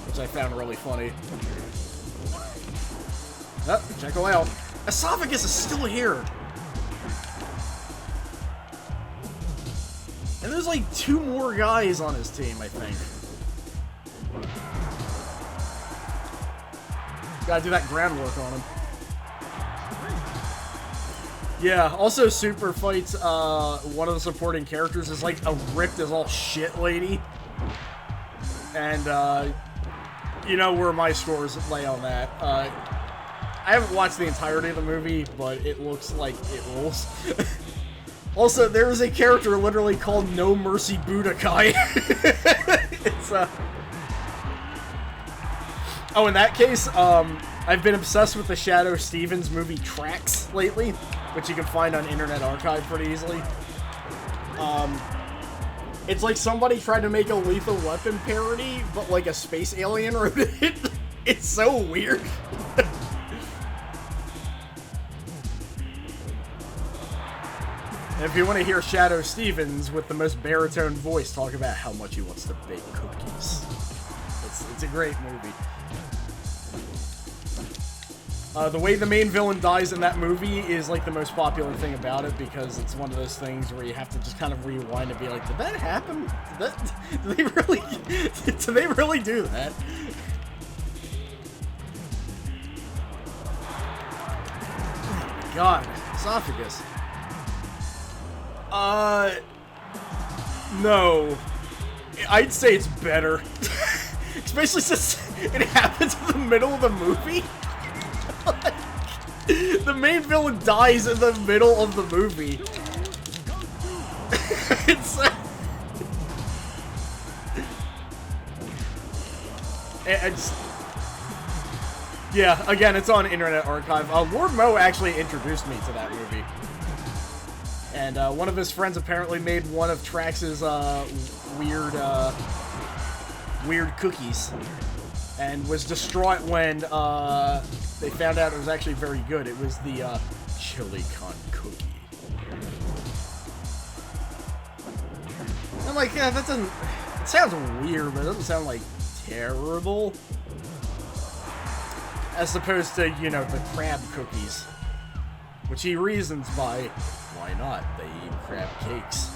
[SPEAKER 1] which I found really funny. Oh, check it out. Esophagus is still here. And there's like 2 more guys on his team, I think. Gotta do that groundwork on him. Yeah, also Super Fights, one of the supporting characters is like a ripped as all shit lady. And, you know where my scores lay on that. I haven't watched the entirety of the movie, but it looks like it rules. Also, there is a character literally called No Mercy Budokai. It's, oh, in that case, I've been obsessed with the Shadow Stevens movie Tracks lately, which you can find on Internet Archive pretty easily. It's like somebody tried to make a Lethal Weapon parody, but like a space alien wrote it. It's so weird. If you want to hear Shadow Stevens with the most baritone voice talk about how much he wants to bake cookies, it's a great movie. The way the main villain dies in that movie is like the most popular thing about it, because it's one of those things where you have to just kind of rewind and be like, did that happen? Did they really do that? Oh my god, esophagus. No. I'd say it's better. Especially since it happens in the middle of the movie. Like, the main villain dies in the middle of the movie. It's yeah, again, it's on Internet Archive. Lord Mo actually introduced me to that movie. And one of his friends apparently made one of Trax's weird cookies, and was distraught when they found out it was actually very good. It was the chili con cookie. I'm like, yeah, that doesn't. It sounds weird, but it doesn't sound like terrible. As opposed to, you know, the crab cookies, which he reasons by, why not? They eat crab cakes.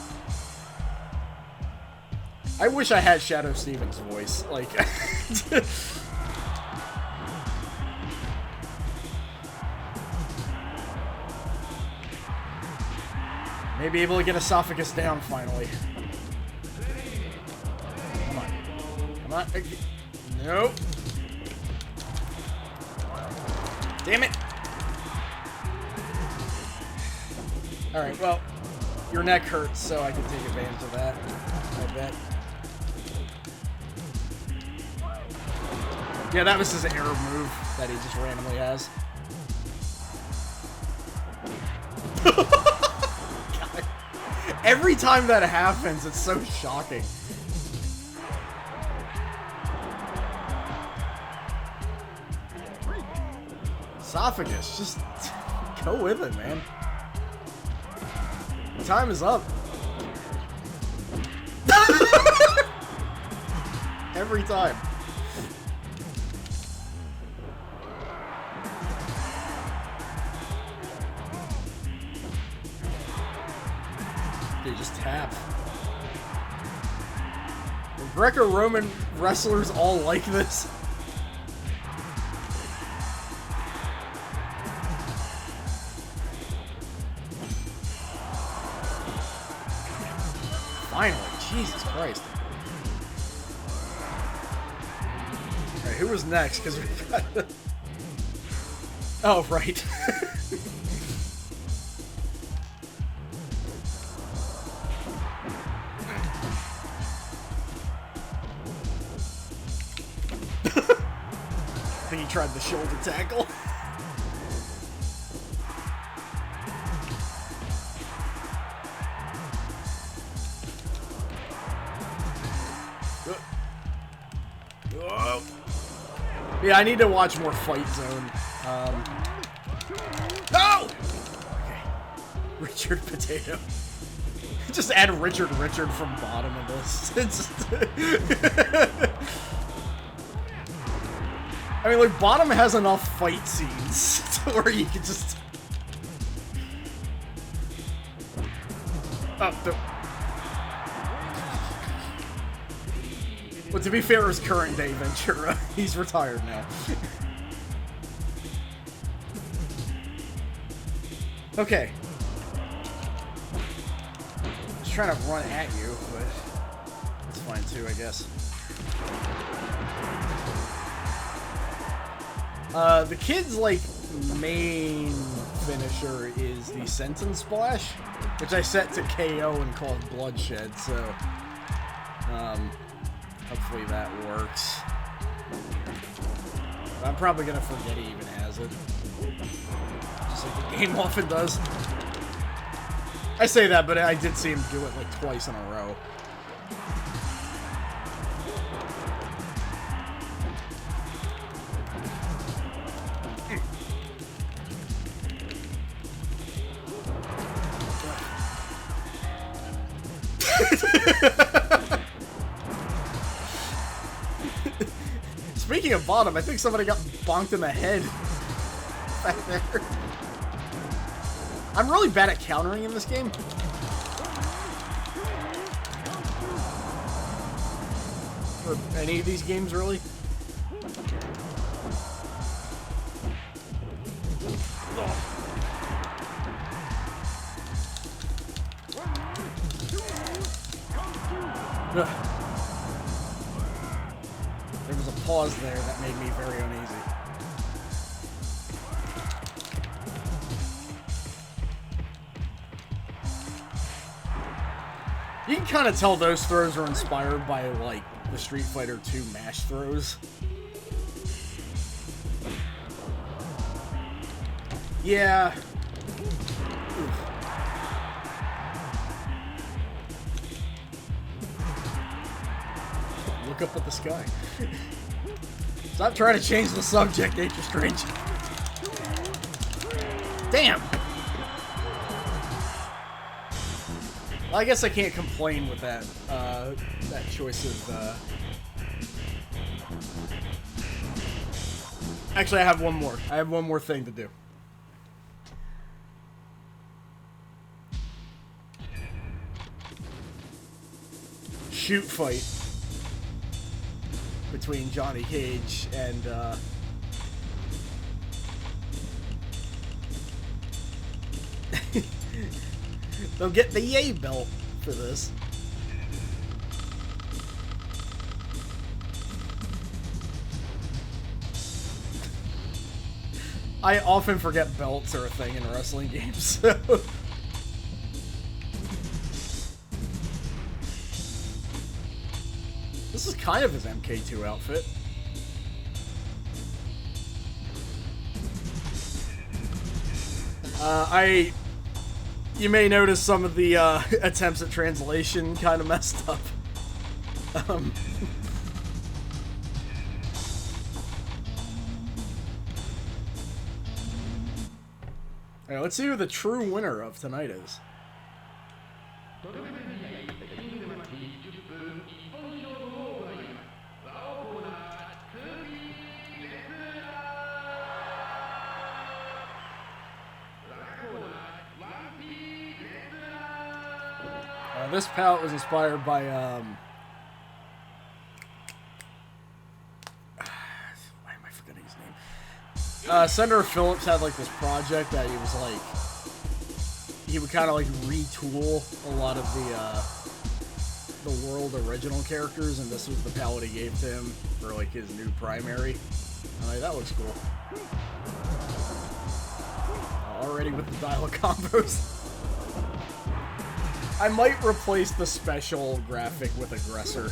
[SPEAKER 1] I wish I had Shadow Stevens' voice. Like, maybe able to get esophagus down finally. Come on. Come on. Nope. Damn it. Alright, well, your neck hurts, so I can take advantage of that, I bet. Yeah, that was his error move that he just randomly has. Every time that happens, it's so shocking. Esophagus, just go with it, man. Time is up. Every time. They just tap. The Greco-Roman wrestlers all like this. Finally, Jesus Christ. Alright, who was next? Because we got... Oh, right. I think he tried the shoulder tackle. Yeah, I need to watch more Fight Zone. No! Okay. Richard Potato. Just add Richard from bottom of this. I mean, like, bottom has enough fight scenes to where you can just... Oh, the... Well, to be fair, it was current day Ventura. He's retired now. Okay. Just trying to run at you, but that's fine too, I guess. The kid's, like, main finisher is the Sentence Splash, which I set to KO and called Bloodshed, so... hopefully that works. I'm probably gonna forget he even has it. Just like the game often does. I say that, but I did see him do it like twice in a row. Speaking of bottom, I think somebody got bonked in the head back there. I'm really bad at countering in this game. Or any of these games, really. Ugh. There was a pause there that made me very uneasy. You can kind of tell those throws are inspired by, like, the Street Fighter 2 mash throws. Yeah. Oof. Look up at the sky. Stop trying to change the subject, Nature Strange. Damn! Well, I guess I can't complain with that, that choice of, Actually, I have one more. I have one more thing to do. Shoot fight between Johnny Cage and they'll get the yay belt for this. I often forget belts are a thing in wrestling games, so... This is kind of his MK2 outfit. You may notice some of the attempts at translation kind of messed up. Alright, let's see who the true winner of tonight is. This palette was inspired by, why am I forgetting his name? Senator Phillips had, like, this project that he was, like, he would kind of, like, retool a lot of the world original characters, and this was the palette he gave to him for, like, his new primary. I'm like, that looks cool. Already with the dialogue combos. I might replace the special graphic with Aggressor.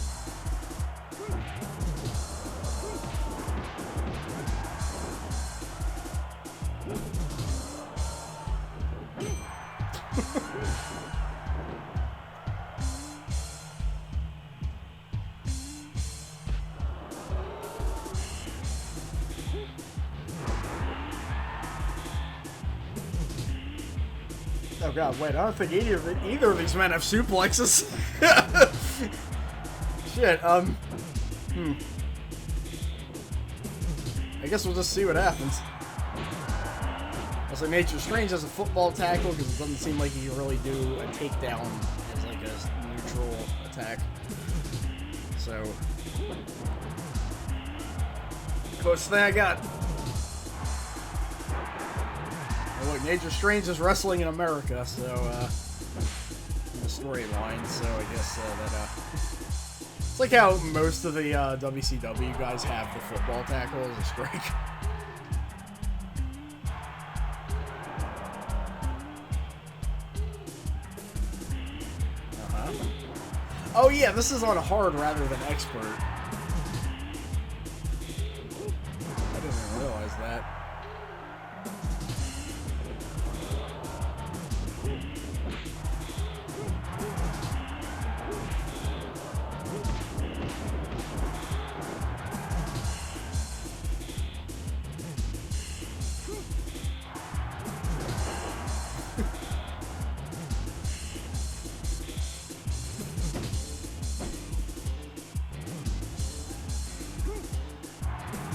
[SPEAKER 1] Oh god, wait, I don't think either of these men have suplexes. Shit, I guess we'll just see what happens. Also, Nature Strange has a football tackle because it doesn't seem like he can really do a takedown as like a neutral attack. So, closest thing I got. Look, Nature Strange is wrestling in America, so, in the storyline, so I guess, it's like how most of the, WCW guys have the football tackle as a strike. Oh yeah, this is on hard rather than expert. I didn't even realize that.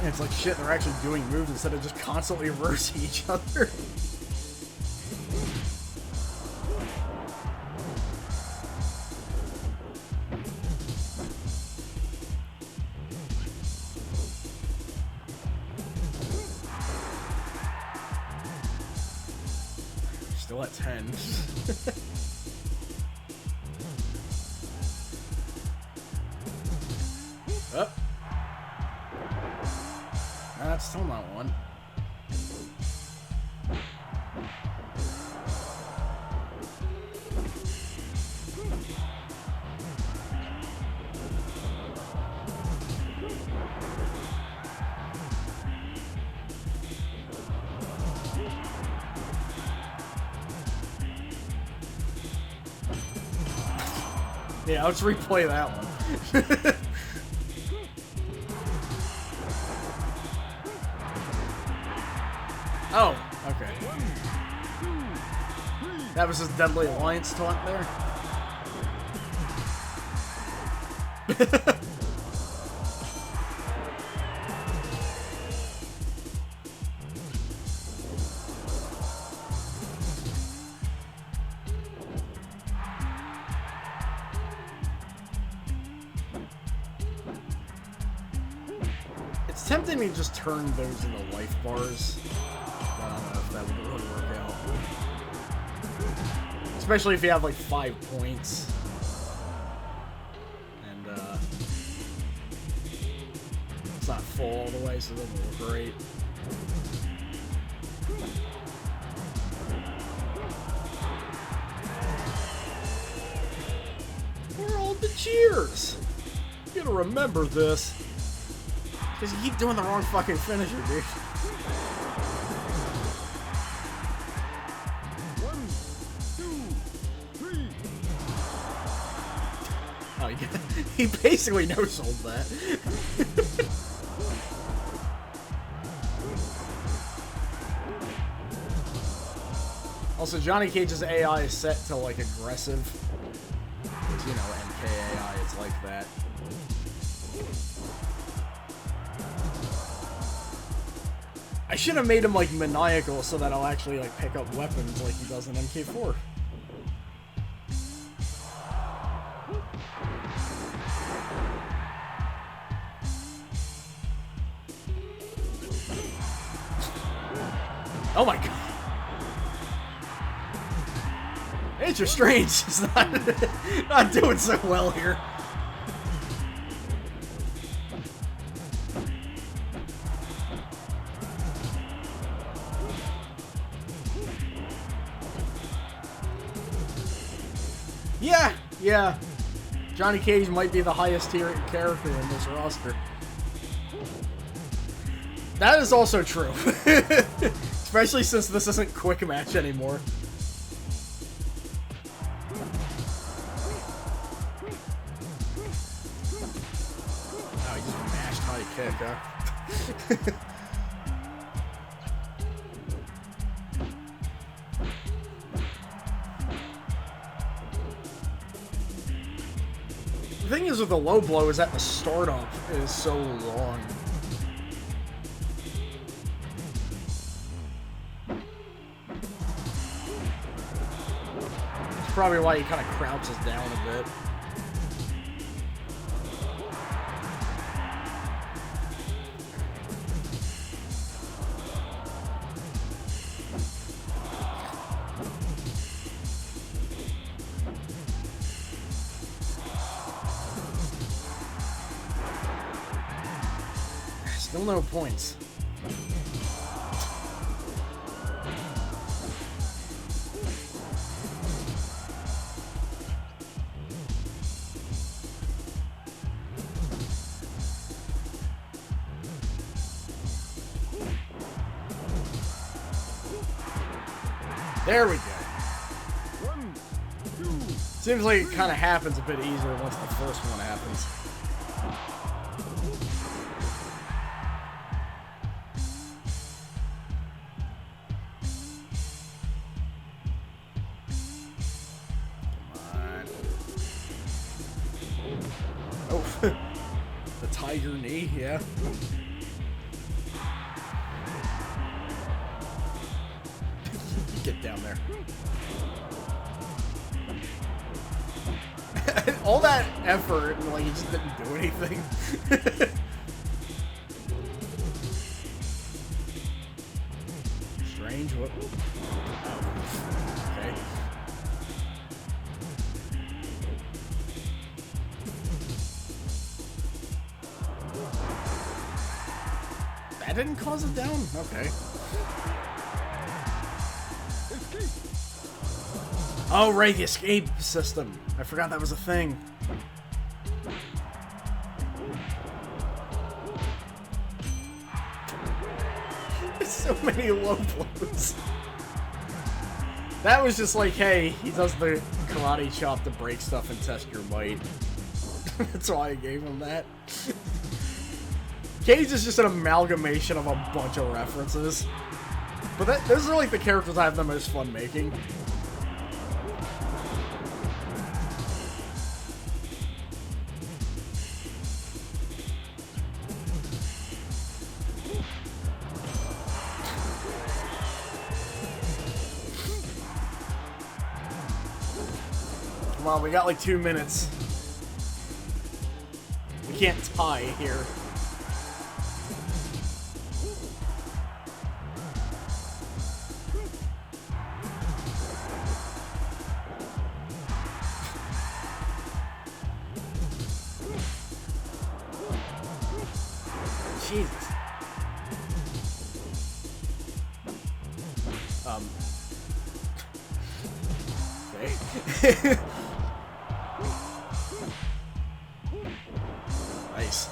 [SPEAKER 1] It's like shit, they're actually doing moves instead of just constantly reversing each other. Still at 10. Oh. That's still not one. Yeah, let's replay that one. Oh, okay. That was his Deadly Alliance taunt there. It's tempting to just turn those into life bars. I don't know if that would really work out. Especially if you have like 5 points. And it's not full all the way, so it doesn't look great. Where are all the cheers? You gotta remember this. Because you keep doing the wrong fucking finisher, dude.
[SPEAKER 2] One, two.
[SPEAKER 1] He basically no-sold that. Also, Johnny Cage's AI is set to, like, aggressive. Because, you know, MK AI, it's like that. I should have made him, like, maniacal so that I'll actually, like, pick up weapons like he does in MK4. Oh my god. Nature Strange is not doing so well here. Yeah. Johnny Cage might be the highest tier character in this roster. That is also true. Especially since this isn't quick match anymore. Oh, he just mashed high kick, huh? The thing is with the low blow is that the startup is so long. It's probably why he kind of crouches down a bit. Still no points. There we go.
[SPEAKER 2] 1, 2.
[SPEAKER 1] Seems like it kind of happens a bit easier once the first one happens. Oh, the tiger knee, yeah. Get down there. All that effort, and like, he just didn't do anything. Strange, what? Oh, okay. That didn't cause it down? Okay. Oh, right, the escape system. I forgot that was a thing. So many low blows. That was just like, hey, he does the karate chop to break stuff and test your might. That's why I gave him that. Cage is just an amalgamation of a bunch of references. But those are like the characters I have the most fun making. Come on, we got like 2 minutes. We can't tie here. Jesus. Okay. Nice.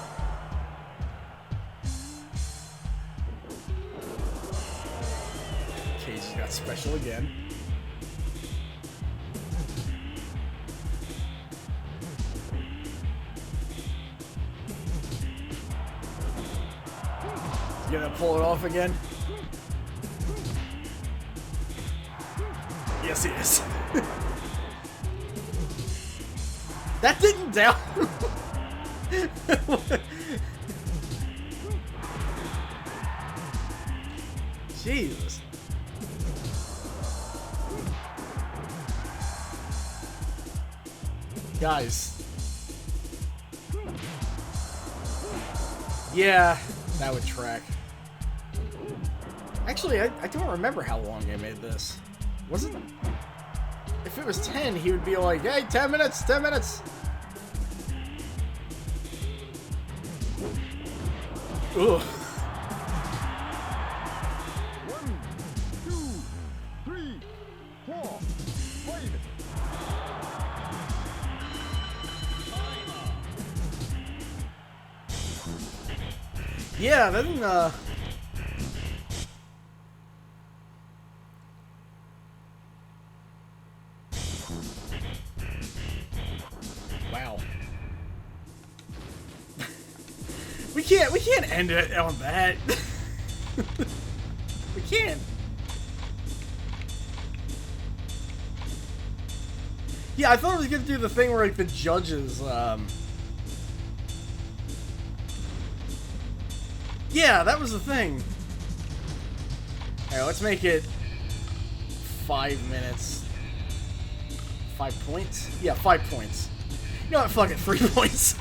[SPEAKER 1] Cage got special again. You gonna pull it off again? Yes, he is. That didn't down. Jesus. Guys. Yeah, that would track. Actually, I don't remember how long I made this. Wasn't... If it was 10, he would be like, hey, 10 minutes, 10 minutes! Ugh.
[SPEAKER 2] 1, 2, 3, 4, 5.
[SPEAKER 1] Yeah, then, wow. We can't end it on that. We can't. Yeah, I thought I was gonna do the thing where, like, the judges, yeah, that was the thing. Alright, let's make it 5 minutes. 5 points? Yeah, 5 points. You know what? Fuck it, 3 points.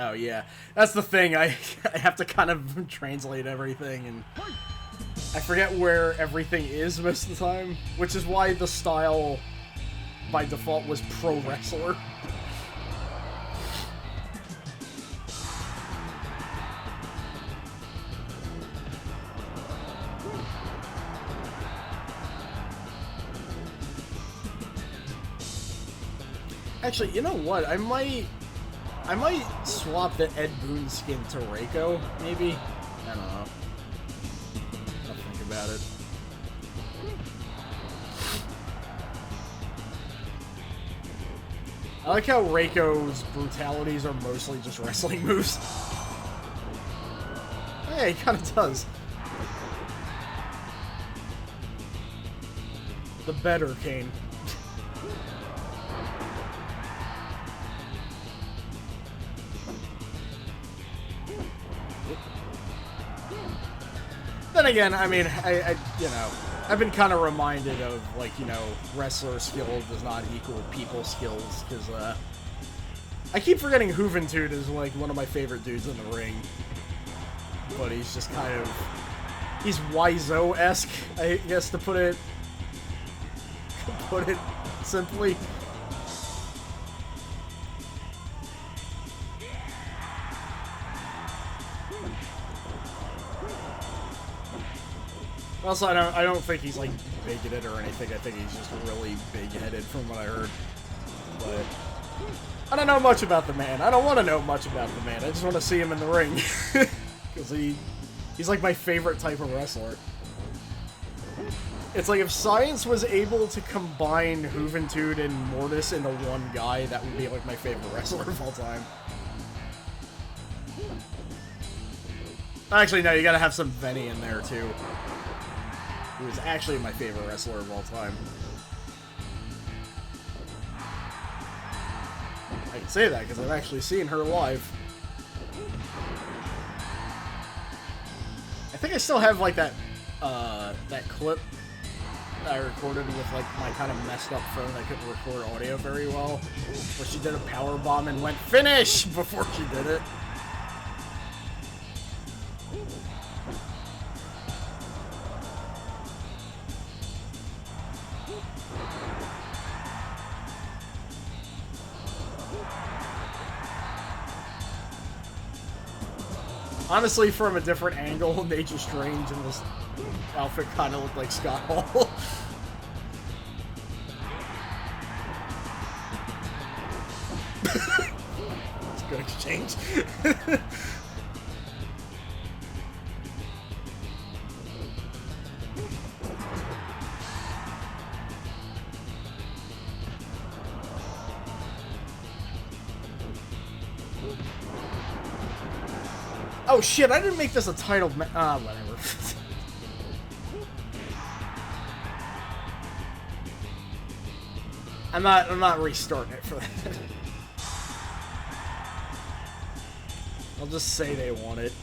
[SPEAKER 1] Oh, yeah. That's the thing. I have to kind of translate everything, and I forget where everything is most of the time, which is why the style by default was pro wrestler. Actually, you know what? I might swap the Ed Boon skin to Reiko, maybe? I don't know. I'll think about it. I like how Reiko's brutalities are mostly just wrestling moves. Yeah, he kind of does. The better Kane. Then again, I mean, I you know, I've been kind of reminded of, like, you know, wrestler skill does not equal people skills, because, I keep forgetting Juventud is, like, one of my favorite dudes in the ring. But he's just kind of, he's Wiseau-esque, I guess, to put it simply. Also, I don't think he's, like, bigoted or anything. I think he's just really big-headed from what I heard. But I don't know much about the man. I don't want to know much about the man. I just want to see him in the ring. Because he's, like, my favorite type of wrestler. It's like if Science was able to combine Juventud and Mortis into one guy, that would be, like, my favorite wrestler of all time. Actually, no, you gotta have some Venny in there, too. Who is actually my favorite wrestler of all time. I can say that because I've actually seen her live. I think I still have, like, that clip that I recorded with, like, my kind of messed up phone that couldn't record audio very well, where she did a power bomb and went finish before she did it. Honestly, from a different angle, Nature Strange in this outfit kind of looked like Scott Hall. It's a good exchange. Oh shit, I didn't make this a titled whatever. I'm not restarting it for that. I'll just say they want it.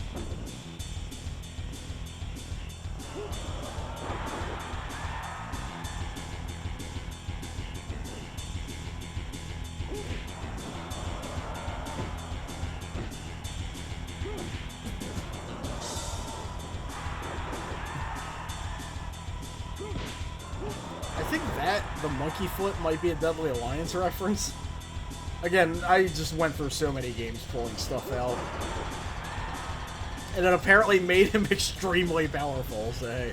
[SPEAKER 1] I think that, the monkey flip, might be a Deadly Alliance reference. Again, I just went through so many games pulling stuff out. And it apparently made him extremely powerful, so hey.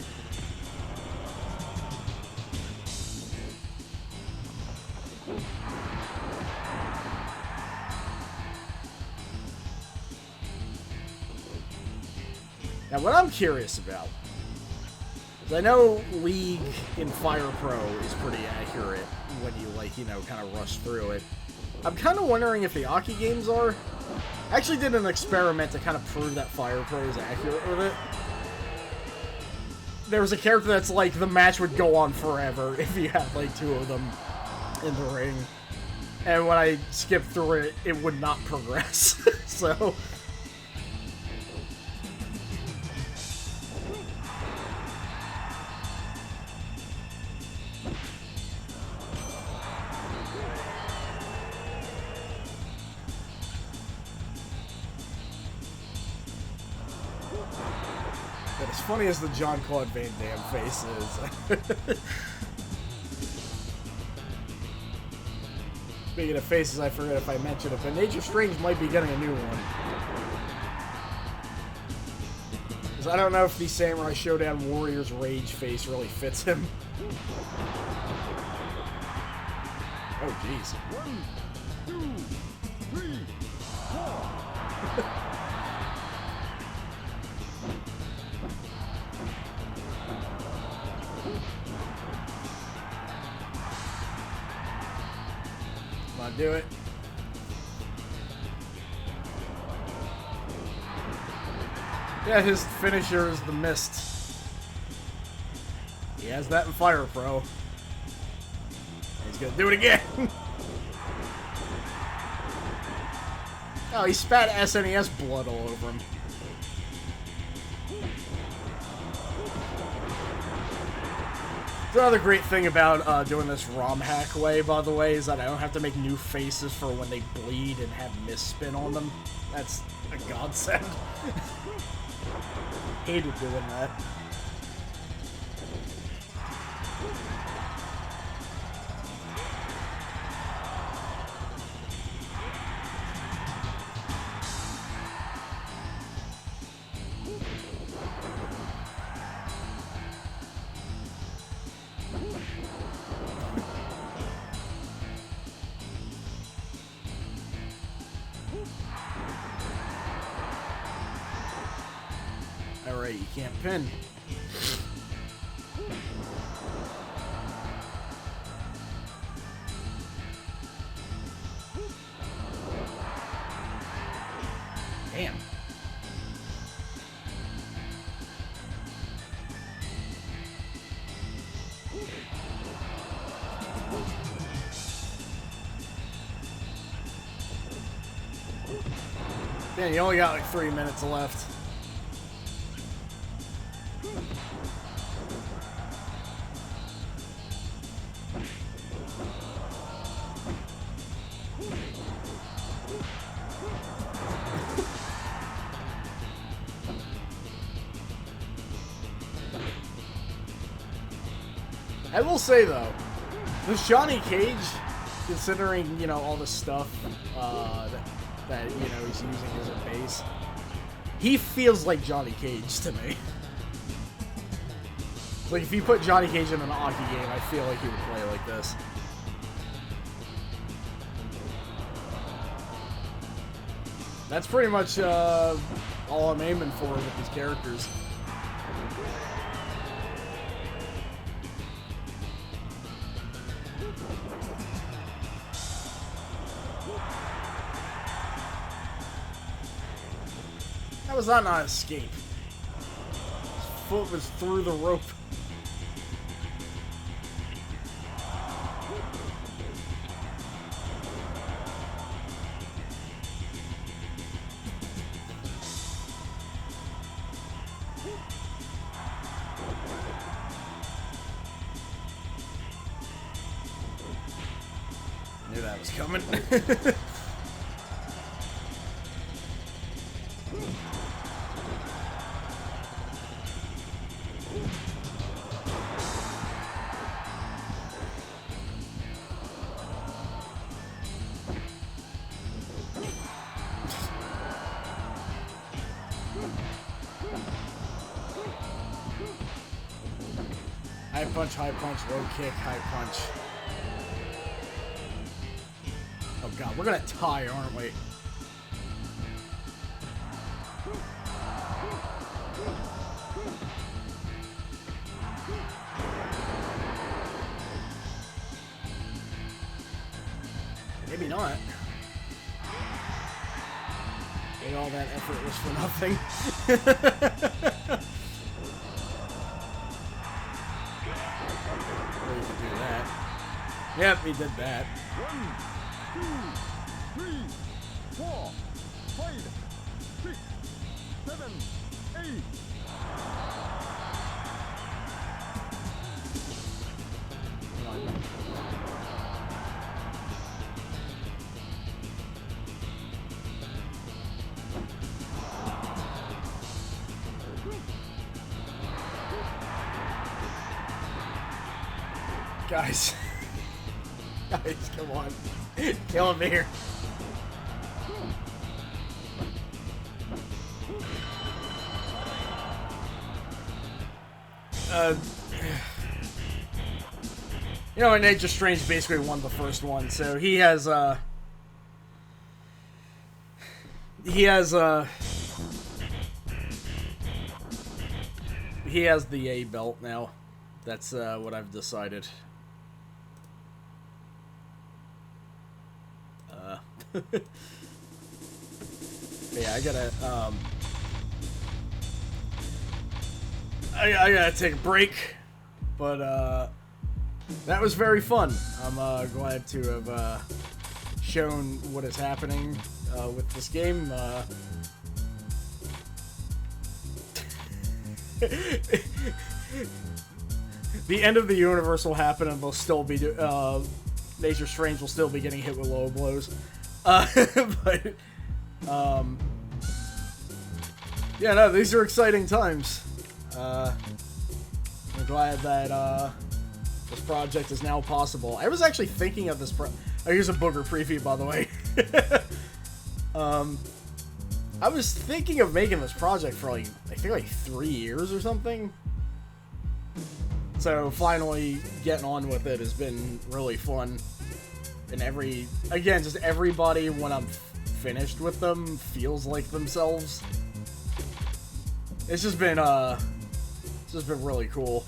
[SPEAKER 1] Now, what I'm curious about is I know League in Fire Pro is pretty accurate when you, like, you know, kind of rush through it. I'm kind of wondering if the Aki games are. I actually did an experiment to kind of prove that Fire Pro is accurate with it. There was a character that's like, the match would go on forever if you had, like, two of them in the ring. And when I skipped through it, it would not progress. So... But as funny as the Jean-Claude Van Damme face is. Speaking of faces, I forget if I mentioned it, but Nature Strange might be getting a new one. Because I don't know if the Samurai Showdown Warrior's Rage face really fits him. Oh, jeez.
[SPEAKER 2] 1, 2, 3, 4.
[SPEAKER 1] Come on, do it. Yeah, his finisher is the mist. He has that in Fire Pro. And he's gonna do it again. Oh, he spat SNES blood all over him. Another great thing about doing this ROM hack way, by the way, is that I don't have to make new faces for when they bleed and have misspin on them. That's a godsend. Hated doing that. Alright, you can't pin. Damn. Man, you only got like 3 minutes left. I will say though, this Johnny Cage, considering, you know, all the stuff that you know he's using as a base, he feels like Johnny Cage to me. Like if you put Johnny Cage in an Aki game, I feel like he would play like this. That's pretty much all I'm aiming for with these characters. How was that not escape? His foot was through the rope. Knew that was coming. High punch, low kick, high punch. Oh god, we're gonna tie, aren't we? Maybe not. Maybe all that effort was for nothing. Or you could do that. Yep, he did that.
[SPEAKER 2] 1, 2, 3, 4, 5, 6, 7, 8.
[SPEAKER 1] Guys. Guys, come on. Kill him here. You know, Nature Strange basically won the first one, so he has he has the A belt now. That's what I've decided. Yeah, I gotta I gotta take a break, but that was very fun. I'm glad to have shown what is happening with this game. The end of the universe will happen, and they'll still be Nature Strange will still be getting hit with low blows. But yeah, no, these are exciting times. I'm glad that this project is now possible. I was actually thinking of this. Here's a booger preview, by the way. I was thinking of making this project for like, I think like 3 years or something. So finally getting on with it has been really fun. And again, just everybody when I'm finished with them feels like themselves. It's just been really cool.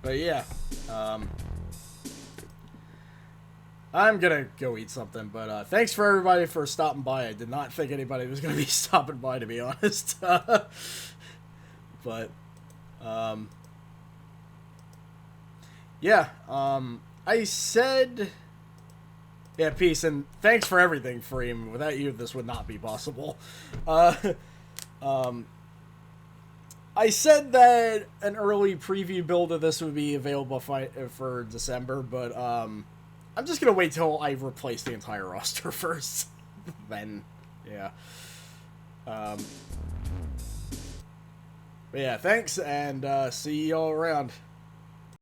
[SPEAKER 1] But yeah, I'm gonna go eat something, but thanks for everybody for stopping by. I did not think anybody was gonna be stopping by, to be honest. But yeah, I said, yeah, peace, and thanks for everything, Freem. Without you, this would not be possible. I said that an early preview build of this would be available for December, but I'm just gonna wait till I replace the entire roster first. Then, yeah. But yeah, thanks, and see y'all around.